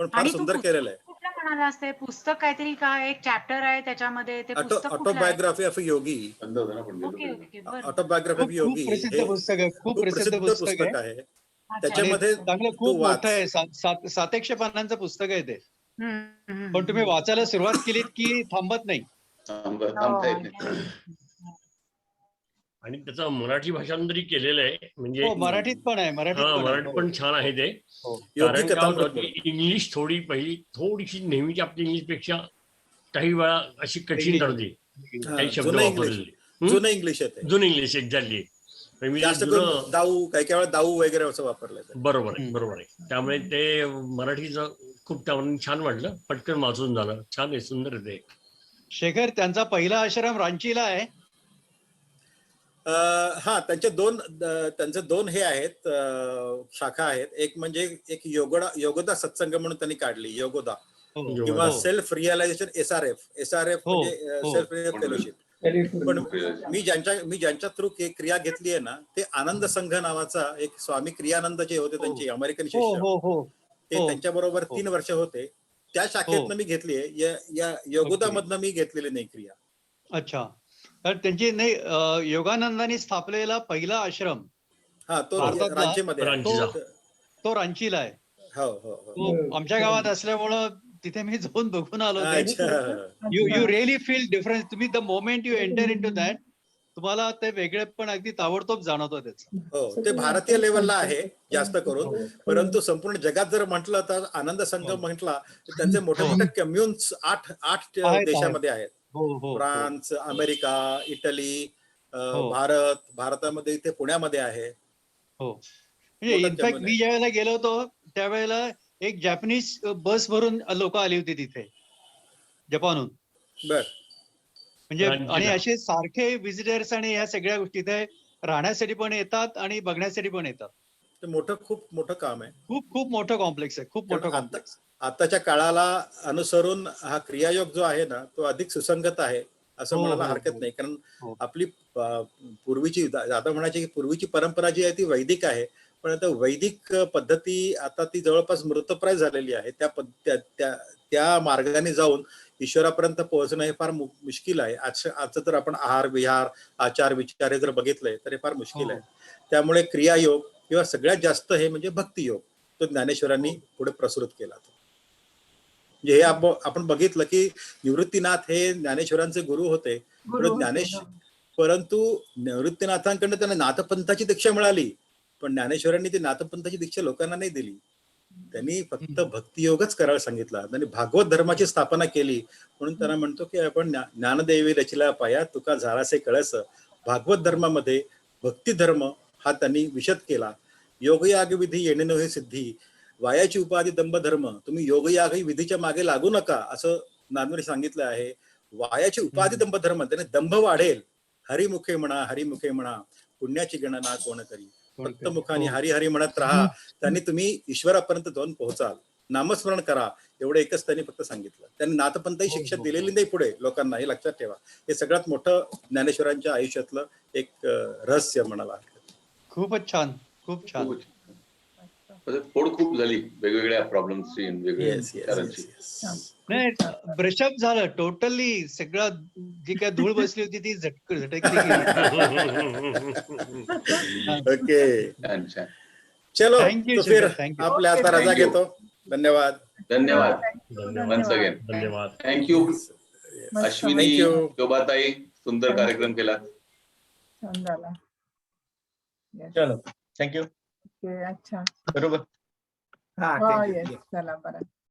पण फार सुंदर केलेलं आहे.
कुठलं म्हणाला असते पुस्तक काहीतरी का एक चॅप्टर आहे त्याच्यामध्ये? ते पुस्तक
autobiography of Yogi. Autobiography of Yogi
प्रसिद्ध पुस्तक आहे, खूप प्रसिद्ध पुस्तक आहे.
त्याच्यामध्ये
चांगलं खूप मोठं आहे, 700 पानांचं पुस्तक आहे ते. पण तुम्ही वाचायला सुरुवात केलीत की थांबत नाही.
आणि त्याचं मराठी भाषांतरही केलेलं आहे. म्हणजे
मराठीत पण आहे.
मराठी पण छान आहे ते. कारण काय होतं की इंग्लिश थोडीशी नेहमीची आपली इंग्लिश पेक्षा काही वेळा अशी कठीण ठरते. काही शब्द वापरलेले
जुनं इंग्लिश आहे.
जुनं इंग्लिश एक्झॅक्टली.
दाऊ काही वेळा दाऊ वगैरे असं वापरलं.
बरोबर आहे. त्यामुळे ते मराठीचं खूप त्यामुळे छान वाटलं. पटकन वाचून झालं. छान आहे, सुंदर आहे ते.
शेखर, त्यांचा पहिला आश्रम रांचीला आहे.
त्यांचे दोन हे आहेत, शाखा आहेत. एक म्हणजे एक योगोदा सत्संग म्हणून त्यांनी काढली, योगोदा किंवा सेल्फ रिअलायझेशन SRF म्हणजे सेल्फ फेलोशिप. पण मी ज्यांच्या थ्रू क्रिया घेतली आहे ना, ते आनंद संघ नावाचा एक स्वामी क्रियानंद जे होते त्यांचे अमेरिकन शिष्य, ते त्यांच्या बरोबर 3 वर्ष होते. त्या शाखेतनं मी घेतली आहे. या योगोदामधनं मी घेतलेली नाही क्रिया.
अच्छा. तर त्यांची नाही, योगानंदांनी स्थापलेला पहिला आश्रम
तो रांचीमध्ये,
तो रांचीला आहे.
हो.
आमच्या गावात असल्यामुळं तिथे मी जाऊन बघून आलो. You really feel difference. तुम्ही the moment you enter into that, तुम्हाला ते वेगळे पण अगदी ताबडतोब जाणवतो त्याचं.
हो, ते भारतीय लेवलला आहे जास्त करून. परंतु संपूर्ण जगात जर म्हटलं तर आनंद संघ म्हटला तर त्यांचे मोठे मोठे कम्युन्स 8 देशामध्ये आहेत. फ्रान्स, अमेरिका, इटली, भारतामध्ये इथे पुण्यामध्ये आहे.
इनफॅक्ट मी ज्या वेळेला गेलो होतो त्यावेळेला एक जॅपनीज बस भरून लोक आली होती तिथे जपानहून. म्हणजे आणि असे सारखे विजिटर्स आणि ह्या सगळ्या गोष्टी इथे राहण्यासाठी पण येतात आणि बघण्यासाठी पण येतात.
खूप मोठं काम आहे.
खूप मोठं कॉम्प्लेक्स आहे. खूप मोठं कॉम्प्लेक्स.
आताच्या काळाला अनुसरून हा क्रियायोग जो आहे ना, तो अधिक सुसंगत आहे असं म्हणायला हरकत नाही. कारण आपली पूर्वीची, दादा म्हणायची की पूर्वीची परंपरा जी आहे ती वैदिक आहे, पण आता वैदिक पद्धती आता ती जवळपास मृतप्राय झालेली आहे. त्या मार्गाने जाऊन ईश्वरापर्यंत पोहोचणं हे फार मुश्किल आहे. आजचं तर आपण आहार विहार आचार विचार हे जर बघितलंय तर हे फार मुश्किल आहे. त्यामुळे क्रियायोग किंवा सगळ्यात जास्त हे म्हणजे भक्तियोग तो ज्ञानेश्वरांनी पुढे प्रसृत केला. म्हणजे हे आपण बघितलं की निवृत्तीनाथ हे ज्ञानेश्वरांचे गुरु होते. परंतु निवृत्तीनाथांकडनं त्यांना नाथपंथाची दीक्षा मिळाली, पण ज्ञानेश्वरांनी ती नाथपंथाची दीक्षा लोकांना नाही दिली. त्यांनी फक्त भक्तियोगच करायला सांगितला. त्यांनी भागवत धर्माची स्थापना केली. म्हणून त्यांना म्हणतो की आपण ज्ञानदेवी रचिला पाया तुका झालासे कळस. भागवत धर्मामध्ये भक्ती धर्म हा त्यांनी विशद केला. योगयाग विधी येणे नव्हे सिद्धी, वायाची उपाधी दंभ धर्म, तुम्ही योगयाग विधीच्या मागे लागू नका असं नानवरी सांगितलं आहे. वायाची उपाधी दंभ धर्म, त्याने दंभ वाढेल. हरिमुखे म्हणा हरिमुखे म्हणा, पुण्याची गणना कोण करी. फक्त मुखाने हरी हरी म्हणत राहा, त्यांनी तुम्ही ईश्वरापर्यंत जाऊन पोहोचाल. नामस्मरण करा, एवढं एकच त्यांनी फक्त सांगितलं. त्यांनी नाथपंथही शिक्षा दिलेली नाही पुढे लोकांना, हे लक्षात ठेवा. हे सगळ्यात मोठं ज्ञानेश्वरांच्या आयुष्यातलं एक रहस्य म्हणाला.
खूपच छान, खूप छान.
फोड खूप झाली वेगवेगळ्या प्रॉब्लेम्सची, वेगवेगळ्या
नाही, ब्रशअप झालं टोटली. सगळं जी काय धूळ बसली होती ती झटकली
ओके, चलो तो फिर आपल्या आता रजा घेतो. धन्यवाद.
धन्यवाद वन्स अगेन.
धन्यवाद.
थँक्यू अश्विनी, शोभाताई, सुंदर कार्यक्रम केला.
छान झाला.
चलो थँक्यू.
अच्छा
बरोबर.
येस चला बरं.